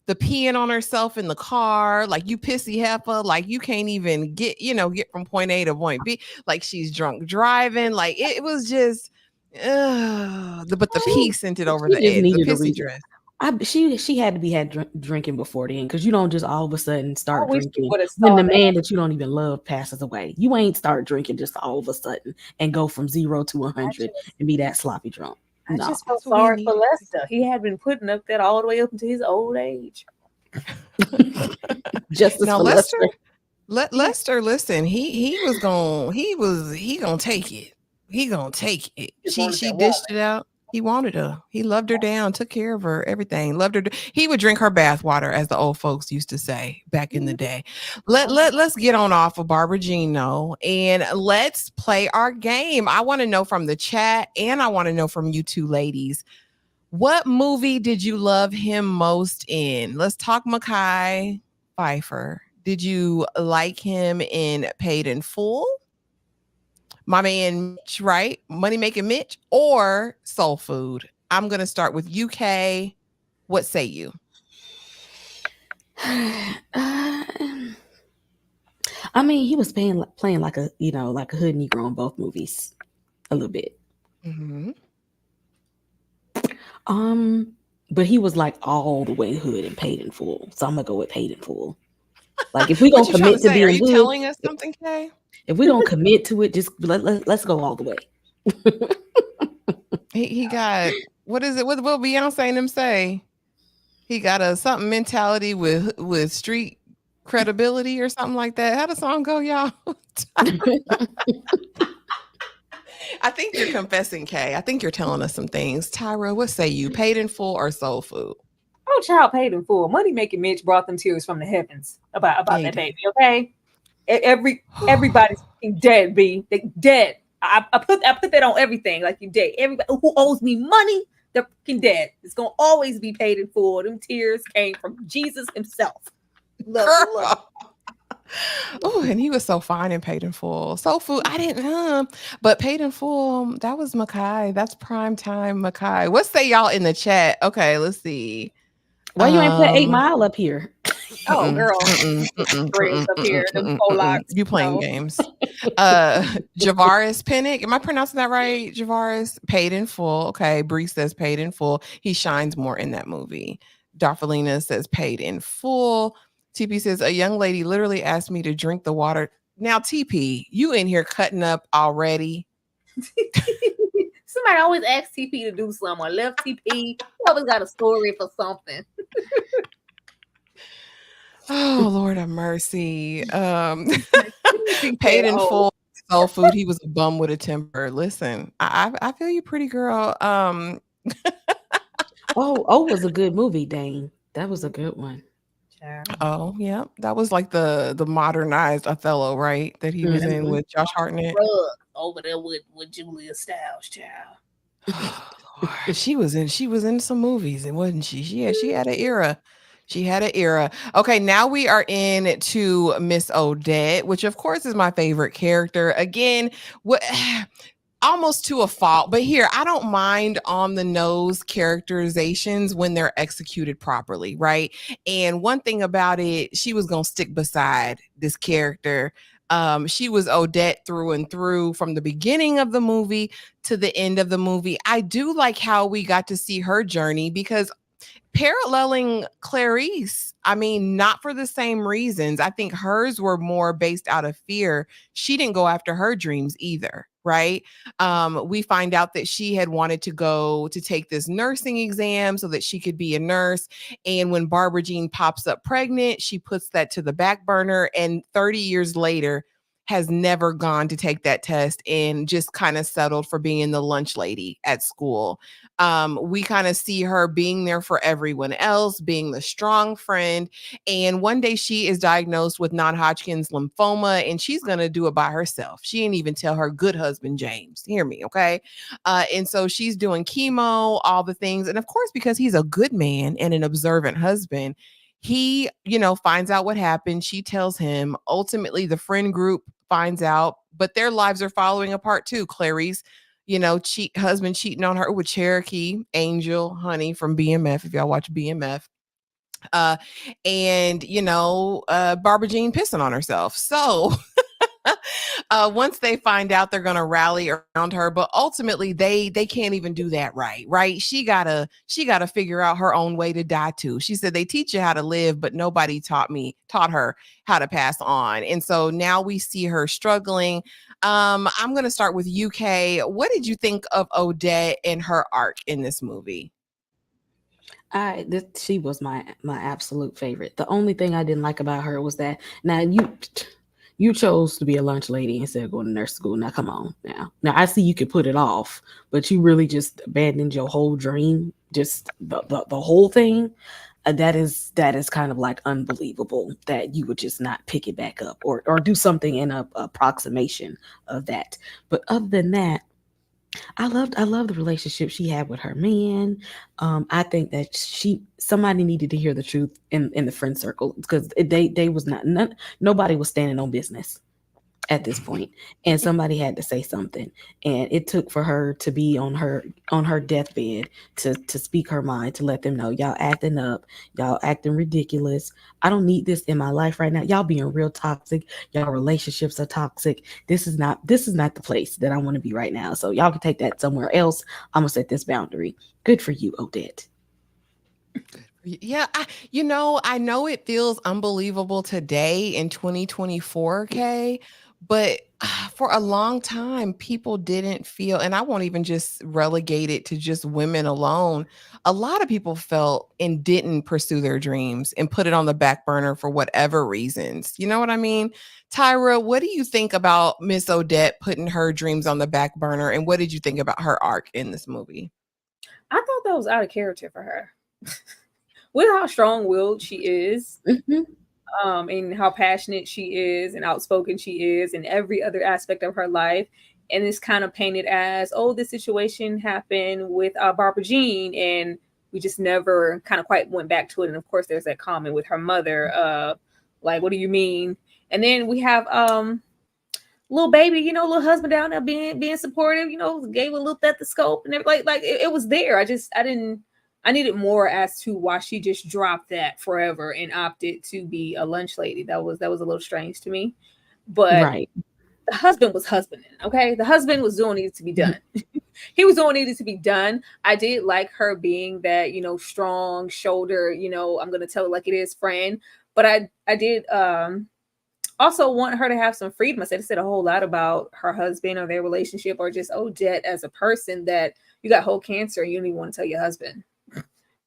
The peeing on herself in the car, like you pissy heifer, like you can't even get from point A to point B, like she's drunk driving, like it was just, but the pee sent it over She the just edge, the needed a pissy reason. dress. She had to be drinking before then, because you don't just all of a sudden I start wish we drinking would have when saw the that. man that you don't even love passes away. You ain't start drinking just all of a sudden and go from 0 to I 100 just, and be that sloppy drunk. I No. just felt That's what we sorry for needed. Lester. He had been putting up that all the way up until his old age. Justice Now for Lester. Yeah. Lester, listen, he gonna take it. He gonna take it. Just She wanted she that woman. dished it out. He wanted her. He loved her down, took care of her, everything. Loved her. He would drink her bath water, as the old folks used to say back in the day. Let's get on off of Barbara Jean though, and let's play our game. I want to know from the chat, and I want to know from you two ladies. What movie did you love him most in? Let's talk Mekhi Phifer. Did you like him in Paid in Full? My man Mitch, right? Money Making Mitch or Soul Food? I'm going to start with UK. What say you? I mean, he was playing like a like a hood Negro in both movies, a little bit. Mm-hmm. But he was like all the way hood and Paid in Full, so I'm gonna go with Paid in Full. Like if we What gonna you trying to commit to say? Are being you hood, telling us something, Kay? if we don't commit to it, just let's go all the way. He got, what is it? What Beyonce and them say? He got a something mentality with street credibility or something like that. How the song go, y'all? I think you're confessing, Kay. I think you're telling us some things. Tyra, what say you? Paid in Full or Soul Food? Oh, child paid in full. Money Making Mitch brought them tears from the heavens about Yeah, he that did. baby. Okay, everybody's fucking dead. B, they dead. I put that on everything. Like you dead. Everybody who owes me money, they're fucking dead. It's gonna always be paid in full. Them tears came from Jesus himself. Love. Oh, and he was so fine and Paid in Full. Soul Food, I didn't, but Paid in Full, that was Mekhi. That's prime time Mekhi. What say y'all in the chat? Okay, let's see. Why you ain't put 8 Mile up here? Oh, girl, dreads up here, them faux locks. You playing No. games. Javaris Pinnick, am I pronouncing that right? Javaris, Paid in Full. Okay, Bree says Paid in Full. He shines more in that movie. Darfalina says Paid in Full. TP says a young lady literally asked me to drink the water. Now, TP, you in here cutting up already. Somebody always asks TP to do something or left TP. You always got a story for something. Oh, Lord have mercy. Paid in Full, Soul Food. He was a bum with a temper. Listen, I feel you, pretty girl. Oh, was a good movie, Dane. That was a good one. Oh, yeah. That was like the modernized Othello, right? That he was in with Josh Hartnett. Over there with Julia Stiles, child. She was in some movies, and wasn't she? She had an era. She had an era. Okay, now we are in to Miss Odette, which of course is my favorite character. Again, what almost to a fault, but here I don't mind on the nose characterizations when they're executed properly, right? And one thing about it, she was gonna stick beside this character. She was Odette through and through from the beginning of the movie to the end of the movie. I do like how we got to see her journey because paralleling Clarice, I mean, not for the same reasons. I think hers were more based out of fear. She didn't go after her dreams either, right? We find out that she had wanted to go to take this nursing exam so that she could be a nurse. And when Barbara Jean pops up pregnant, she puts that to the back burner. And 30 years later, has never gone to take that test and just kind of settled for being the lunch lady at school. We kind of see her being there for everyone else, being the strong friend. And one day she is diagnosed with non-Hodgkin's lymphoma, and she's going to do it by herself. She didn't even tell her good husband, James. Hear me, okay? And so she's doing chemo, all the things. And of course, because he's a good man and an observant husband, he, finds out what happened. She tells him. Ultimately, the friend group finds out, but their lives are falling apart too. Clarice husband cheating on her with Cherokee, Angel, Honey from BMF, if y'all watch BMF. Uh, and Barbara Jean pissing on herself. So once they find out, they're gonna rally around her, but ultimately they can't even do that right. She gotta figure out her own way to die too. She said they teach you how to live, but nobody taught her how to pass on. And so now we see her struggling. I'm gonna start with UK. What did you think of Odette and her arc in this movie? She was my absolute favorite. The only thing I didn't like about her was that now you chose to be a lunch lady instead of going to nurse school. Now come on now I see you could put it off, but you really just abandoned your whole dream, just the whole thing. That is kind of like unbelievable that you would just not pick it back up or do something in a approximation of that. But other than that, I love the relationship she had with her man. I think that somebody needed to hear the truth in the friend circle, because they was nobody was standing on business at this point, and somebody had to say something, and it took for her to be on her deathbed to speak her mind, to let them know, y'all acting up, y'all acting ridiculous. I don't need this in my life right now. Y'all being real toxic. Y'all relationships are toxic. This is not the place that I want to be right now, so y'all can take that somewhere else. I'm gonna set this boundary. Good for you, Odette. Yeah, I know it feels unbelievable today in 2024, Kay, but for a long time, people didn't feel, and I won't even just relegate it to just women alone. A lot of people felt and didn't pursue their dreams and put it on the back burner for whatever reasons. You know what I mean? Tyra, what do you think about Miss Odette putting her dreams on the back burner? And what did you think about her arc in this movie? I thought that was out of character for her. With how strong-willed she is, Mhm. and how passionate she is and outspoken she is in every other aspect of her life. And it's kind of painted as, oh, this situation happened with Barbara Jean, and we just never kind of quite went back to it. And of course, there's that comment with her mother, like, what do you mean? And then we have little baby, little husband down there being supportive, gave a little stethoscope and everything. Like it was there. I needed more as to why she just dropped that forever and opted to be a lunch lady. That was a little strange to me. But Right. the husband was husbanding, okay? The husband was doing what needed to be done. He was doing what needed to be done. I did like her being that, strong shoulder, I'm gonna tell it like it is friend. But I did also want her to have some freedom. I said a whole lot about her husband or their relationship, or just Odette as a person, that you got whole cancer and you don't even want to tell your husband.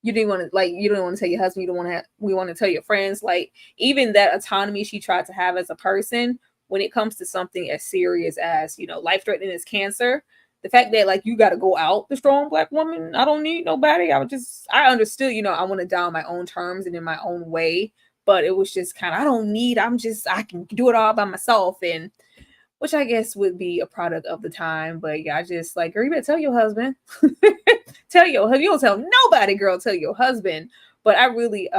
You didn't want to, like, you don't want to tell your husband, you don't want to we want to tell your friends. Like, even that autonomy she tried to have as a person, when it comes to something as serious as, life threatening as cancer, the fact that, like, you got to go out, the strong Black woman, I don't need nobody. I understood, I want to die on my own terms and in my own way. But it was just kind of, I can do it all by myself. And which I guess would be a product of the time. But yeah, I just like, girl, you better tell your husband. Tell your husband. You don't tell nobody, girl. Tell your husband. But I really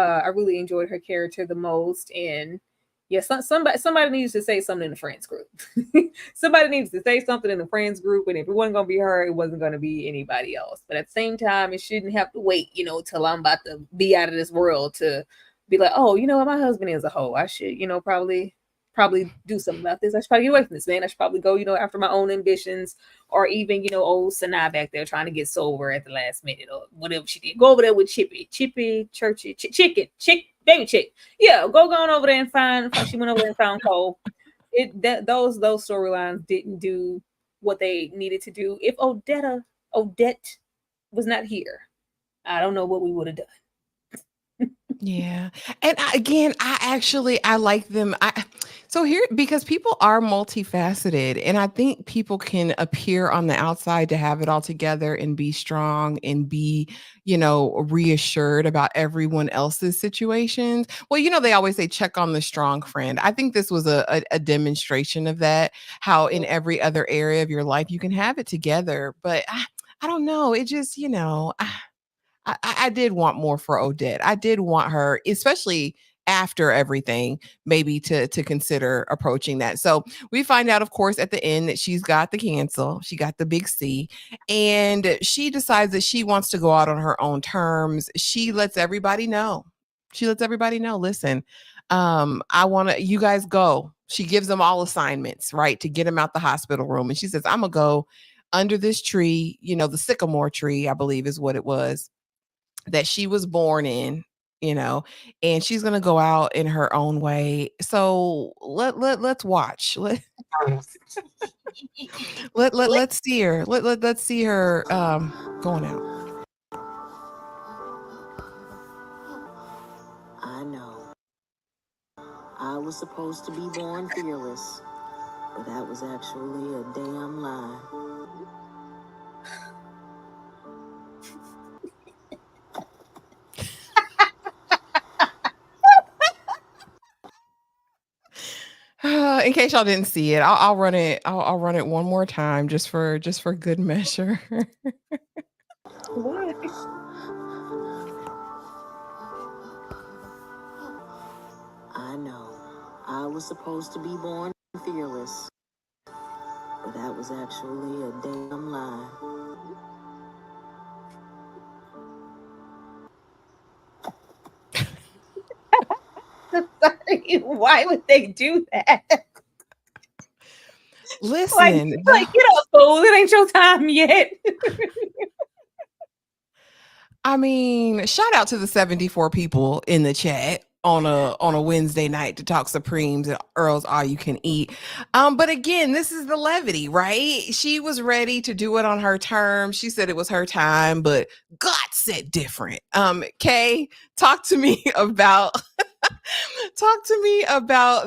enjoyed her character the most. And yeah, somebody needs to say something in the friends group. Somebody needs to say something in the friends group. And if it wasn't gonna be her, it wasn't gonna be anybody else. But at the same time, it shouldn't have to wait, till I'm about to be out of this world to be like, oh, you know what, my husband is a hoe. I should, probably do something about this. I should probably get away from this man. I should probably go, after my own ambitions, or even, old Sanaa back there trying to get sober at the last minute or whatever she did. Go over there with Chippy, Churchy, baby chick. Yeah, go on over there and find. She went over there and found Cole. Those storylines didn't do what they needed to do. If Odette was not here, I don't know what we would have done. Yeah. And I like them. So here, because people are multifaceted, and I think people can appear on the outside to have it all together and be strong and be, reassured about everyone else's situations. Well, they always say check on the strong friend. I think this was a demonstration of that, how in every other area of your life you can have it together. But I don't know. It just, I did want more for Odette. I did want her, especially after everything, maybe to consider approaching that. So we find out, of course, at the end that she's got the cancel. She got the big C, and she decides that she wants to go out on her own terms. She lets everybody know. Listen, I want to, you guys go. She gives them all assignments, right, to get him out the hospital room. And she says, I'm going to go under this tree, the sycamore tree, I believe is what it was, that she was born in, and she's going to go out in her own way. So let's watch. Let's see her. Let's see her going out. I know. I was supposed to be born fearless, but that was actually a damn lie. In case y'all didn't see it, I'll run it. I'll run it one more time just for good measure. What? I know. I was supposed to be born fearless, but that was actually a damn lie. Sorry, why would they do that? Listen, like get up, fool! It ain't your time yet. I mean, shout out to the 74 people in the chat on a Wednesday night to talk Supremes and Earl's All You Can Eat. But again, this is the levity, right? She was ready to do it on her terms. She said it was her time, but God said different. Kay, talk to me about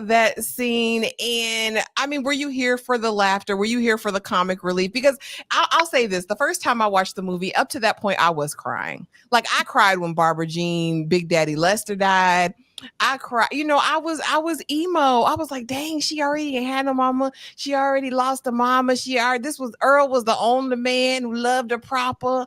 that scene. And I mean, were you here for the laughter? Were you here for the comic relief? Because I'll say this, the first time I watched the movie, up to that point, I was crying. Like I cried when Barbara Jean, Big Daddy Lester died. I cried, I was emo. I was like, dang, she already had a mama. She already lost a mama. Earl was the only man who loved her proper.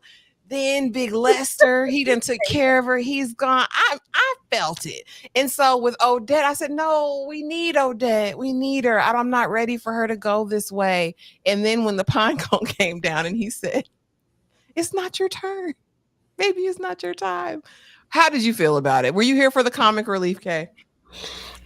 Then Big Lester, he done took care of her. He's gone. I felt it. And so with Odette, I said, no, we need Odette. We need her. I'm not ready for her to go this way. And then when the pine cone came down and he said, it's not your turn. Maybe it's not your time. How did you feel about it? Were you here for the comic relief, Kay?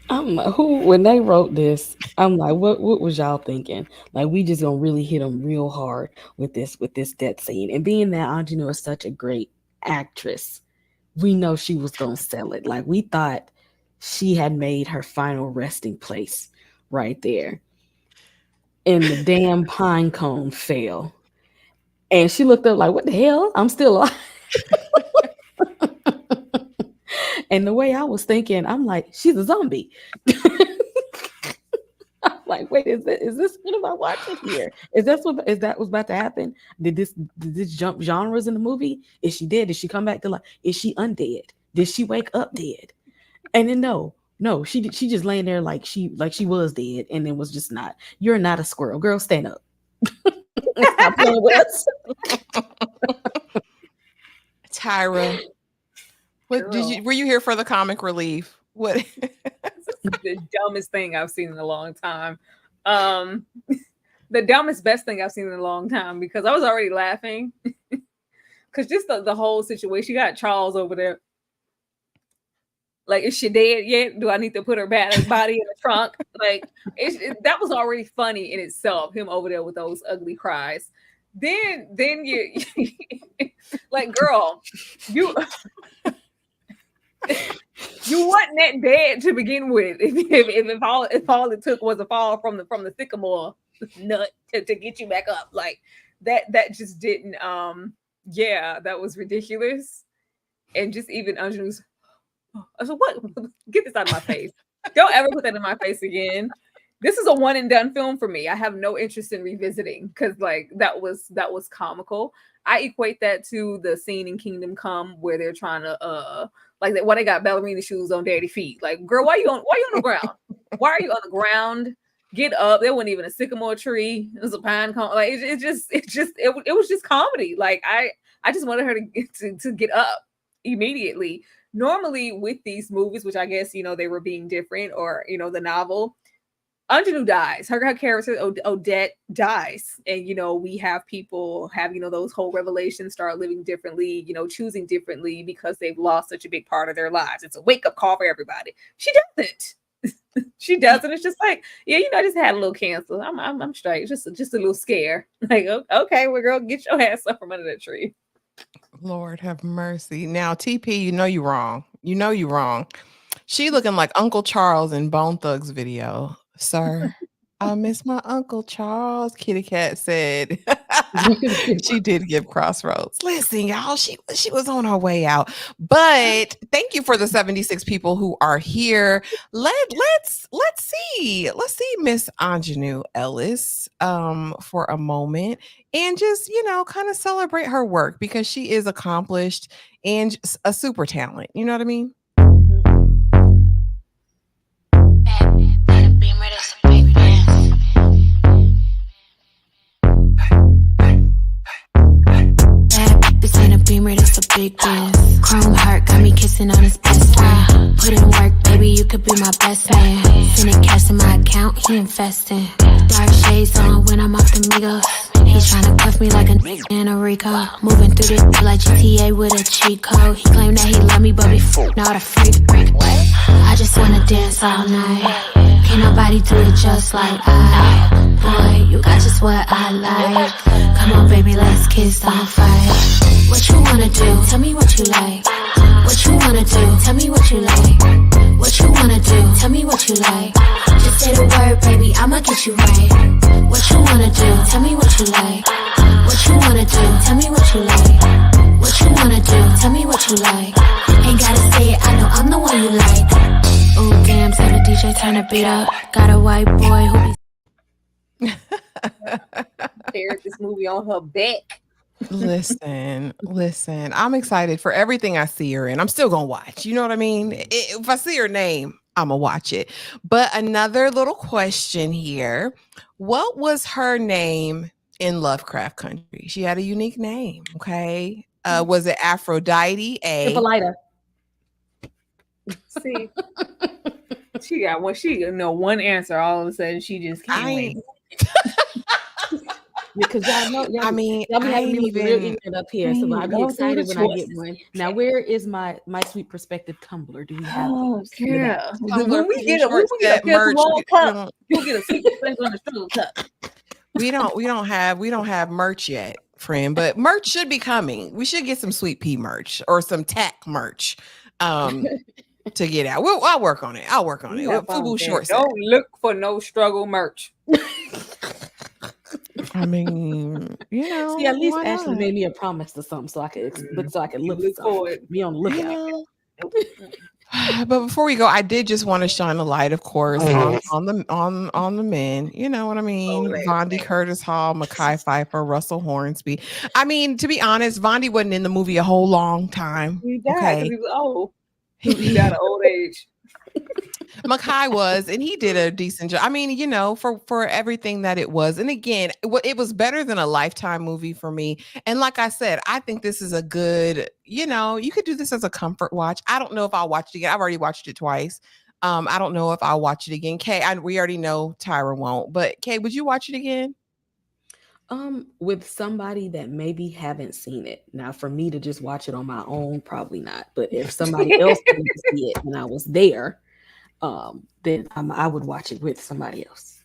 When they wrote this, I'm like, what was y'all thinking? Like, we just gonna really hit them real hard with this death scene. And being that Angelina is such a great actress, we know she was gonna sell it. Like, we thought she had made her final resting place right there. And the damn pine cone fell. And she looked up like, what the hell? I'm still alive. And the way I was thinking, I'm like, she's a zombie. I'm like, wait, is this what am I watching here? Is that what's about to happen? Did this jump genres in the movie? Is she dead? Did she come back to life? Is she undead? Did she wake up dead? And then no, she just laying there like she was dead, and then was just not. You're not a squirrel, girl. Stand up. Stop playing with us. Tyra, were you here for the comic relief? What? The dumbest thing I've seen in a long time. The dumbest best thing I've seen in a long time, because I was already laughing. Because just the whole situation, you got Charles over there. Like, is she dead yet? Do I need to put her body in the trunk? Like, that was already funny in itself. Him over there with those ugly cries. Then you like, girl, you wasn't that bad to begin with. If all it took was a fall from the sycamore nut to get you back up, like that just didn't. That was ridiculous. And just even Anjanu's, so what? Get this out of my face! Don't ever put that in my face again. This is a one and done film for me. I have no interest in revisiting, because like that was comical. I equate that to the scene in Kingdom Come where they're trying to like that. Why they got ballerina shoes on daddy feet? Like, girl, why you on the ground? Why are you on the ground? Get up. There wasn't even a sycamore tree. It was a pine cone. Like it was just comedy. Like I just wanted her to get up immediately. normally with these movies, which I guess, they were being different, or, the novel, Anjanou dies. Her character Odette dies, and we have people have those whole revelations, start living differently, choosing differently because they've lost such a big part of their lives. It's a wake up call for everybody. She doesn't. She doesn't. It's just like, yeah, I just had a little cancer. I'm straight. Just a little scare. Like, okay, well, girl, get your ass up from under that tree. Lord have mercy. Now, TP, you're wrong. You're wrong. She looking like Uncle Charles in Bone Thugs video. Sir, I miss my Uncle Charles, Kitty Cat said. She did give Crossroads. Listen, y'all, she was on her way out. But thank you for the 76 people who are here. Let's see Miss Anjanou Ellis for a moment and just, kind of celebrate her work, because she is accomplished and a super talent. You know what I mean? This ain't a beamer, this a big dance. Chrome heart got me kissing on his best friend. Put in work, baby, you could be my best man. Sending cash to my account, he investing. Dark shades on when I'm off the Migos. He's tryna cuff me like a in a Rico. Moving through this like GTA with a cheat code. He claimed that he love me, but before not a freak. I just wanna dance all night. Can't nobody do it just like I. Boy, you got just what I like. Come on, baby, let's kiss, don't fight. What you wanna do? Tell me what you like. What you wanna do? Tell me what you like. What you wanna do? Tell me what you like. Just say the word, baby, I'ma get you right. What you wanna do? Tell me what you like. What you wanna do? Tell me what you like. What you wanna do? Tell me what you like. Ain't gotta say it, I know I'm the one you like. Oh damn, say the DJ turn the beat up. Got a white boy who be Aired this movie on her back. Listen, I'm excited for everything I see her in. I'm still gonna watch. You know what I mean? If I see her name, I'm gonna watch it. But another little question here: what was her name in Lovecraft Country? She had a unique name. Okay, was it Aphrodite? Hippolyta. See, she got one. She one answer. All of a sudden, she just can't wait. Because y'all be having me even up here, so I'll be excited when I get one. Now, where is my sweet perspective tumbler? Do we have? Oh, yeah. When we get a merch, cup, you'll get a sweet perspective on the struggle cup. We don't have merch yet, friend, but merch should be coming. We should get some Sweet Pea merch or some tack merch. To get out. I'll work on it. FUBU short set. Don't look for no struggle merch. I mean, see, at least Ashley made me a promise to something, so I could look for it. Be on the lookout. But before we go, I did just want to shine a light, of course, on the men. You know what I mean? Vondi Curtis Hall, Mekhi Phifer, Russell Hornsby. I mean, to be honest, Vondi wasn't in the movie a whole long time. He died because he was old. He got an old age. Mekhi was, and he did a decent job. I mean, for everything that it was. And again, it was better than a Lifetime movie for me. And like I said, I think this is a good, you could do this as a comfort watch. I don't know if I'll watch it again. I've already watched it twice. I don't know if I'll watch it again. Kay, we already know Tyra won't, but Kay, would you watch it again? With somebody that maybe haven't seen it. Now, for me to just watch it on my own, probably not. But if somebody else didn't see it and I was there, then I would watch it with somebody else.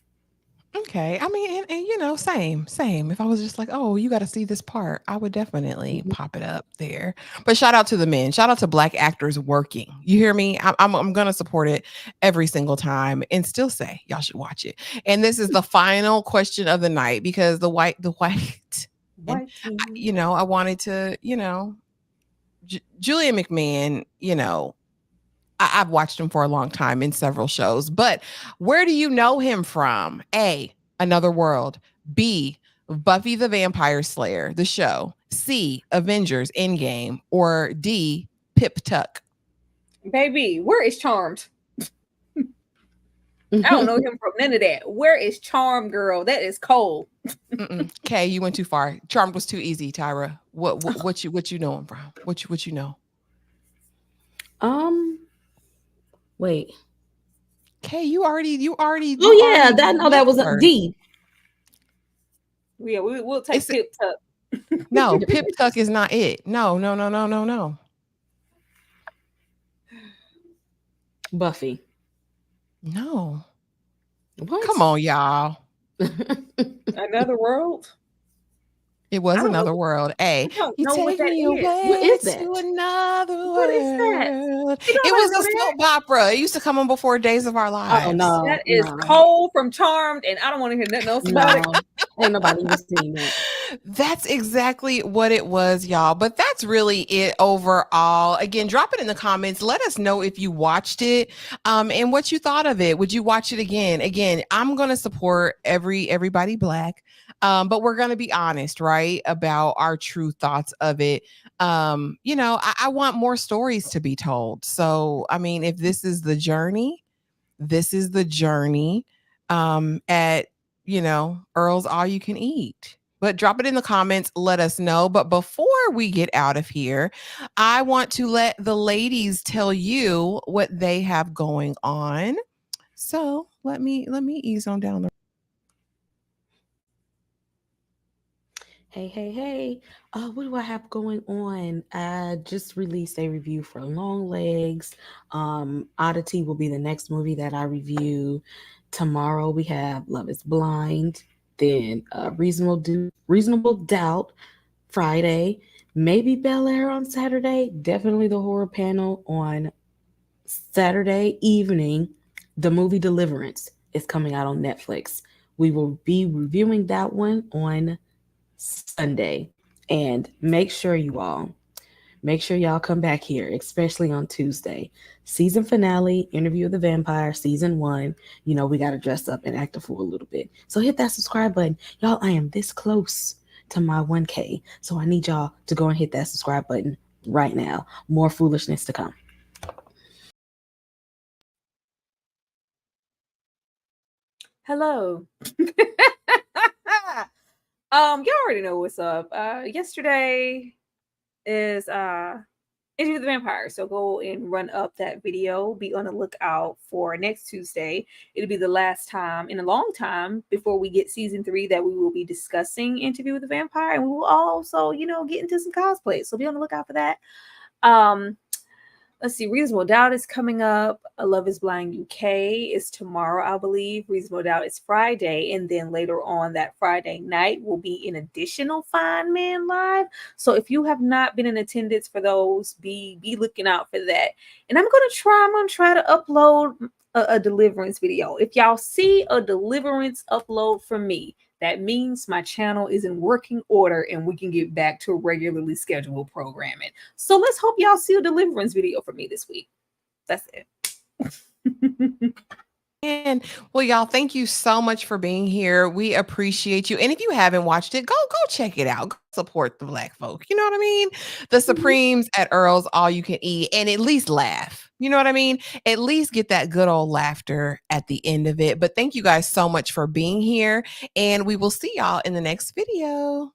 Okay. I mean, and same. If I was just like, oh, you got to see this part, I would definitely pop it up there. But shout out to the men. Shout out to Black actors working. You hear me? I'm going to support it every single time and still say y'all should watch it. And this is the final question of the night, because the white, and, I wanted to, Julia McMahon, I've watched him for a long time in several shows, but where do you know him from? A, Another World. B, Buffy the Vampire Slayer, the show. C, Avengers Endgame. Or D, Pip Tuck. Baby, where is Charmed? I don't know him from none of that. Where is Charmed, girl? That is cold. Okay, you went too far. Charmed was too easy, Tyra. What you know him from? What you know? Wait. Okay, you already. Oh yeah, that was a D. Yeah, we'll take It's Pip Tuck. no, Pip Tuck is not it. No. Buffy. No. What? Come on, y'all. Another World. It was I don't another know. world. Hey, I don't you know what take that me is. What away is to that? another What is that? world. You It nobody was know a that? soap opera. It used to come on before Days of Our Oh Lives. That no, is no, Cole from Charmed, and I don't want to hear nothing else about it. no. Ain't nobody even seen that. That's exactly what it was, y'all. But that's really it overall. Again, drop it in the comments. Let us know if you watched it and what you thought of it. Would you watch it again? Again, I'm going to support everybody Black, but we're going to be honest, right, about our true thoughts of it. I want more stories to be told. So, I mean, if this is the journey, this is the journey at Earl's All You Can Eat. But drop it in the comments, let us know. But before we get out of here, I want to let the ladies tell you what they have going on. So let me ease on down the. Hey. What do I have going on? I just released a review for Long Legs. Oddity will be the next movie that I review. Tomorrow we have Love is Blind. Then Reasonable Doubt Friday. Maybe Bel Air on Saturday. Definitely the horror panel on Saturday evening. The movie Deliverance is coming out on Netflix. We will be reviewing that one on Sunday. And make sure y'all come back here, especially on Tuesday. Season finale, Interview of the Vampire, season 1. We got to dress up and act a fool a little bit. So hit that subscribe button. Y'all, I am this close to my 1K. So I need y'all to go and hit that subscribe button right now. More foolishness to come. Hello. Y'all already know what's up. Yesterday is Interview with the Vampire. So go and run up that video. Be on the lookout for next Tuesday. It'll be the last time in a long time before we get season 3 that we will be discussing Interview with the Vampire. And we will also, get into some cosplay. So be on the lookout for that. Let's see. Reasonable Doubt is coming up. Love is Blind UK is tomorrow, I believe. Reasonable Doubt is Friday. And then later on that Friday night will be an additional Fine Man Live. So if you have not been in attendance for those, be looking out for that. And I'm going to try to upload a Deliverance video. If y'all see a Deliverance upload from me, that means my channel is in working order and we can get back to regularly scheduled programming. So let's hope y'all see a Deliverance video from me this week. That's it. And well, y'all, thank you so much for being here. We appreciate you. And if you haven't watched it, go check it out. Go support the Black folk. You know what I mean? The Supremes at Earl's All You Can Eat, and at least laugh. You know what I mean? At least get that good old laughter at the end of it. But thank you guys so much for being here. And we will see y'all in the next video.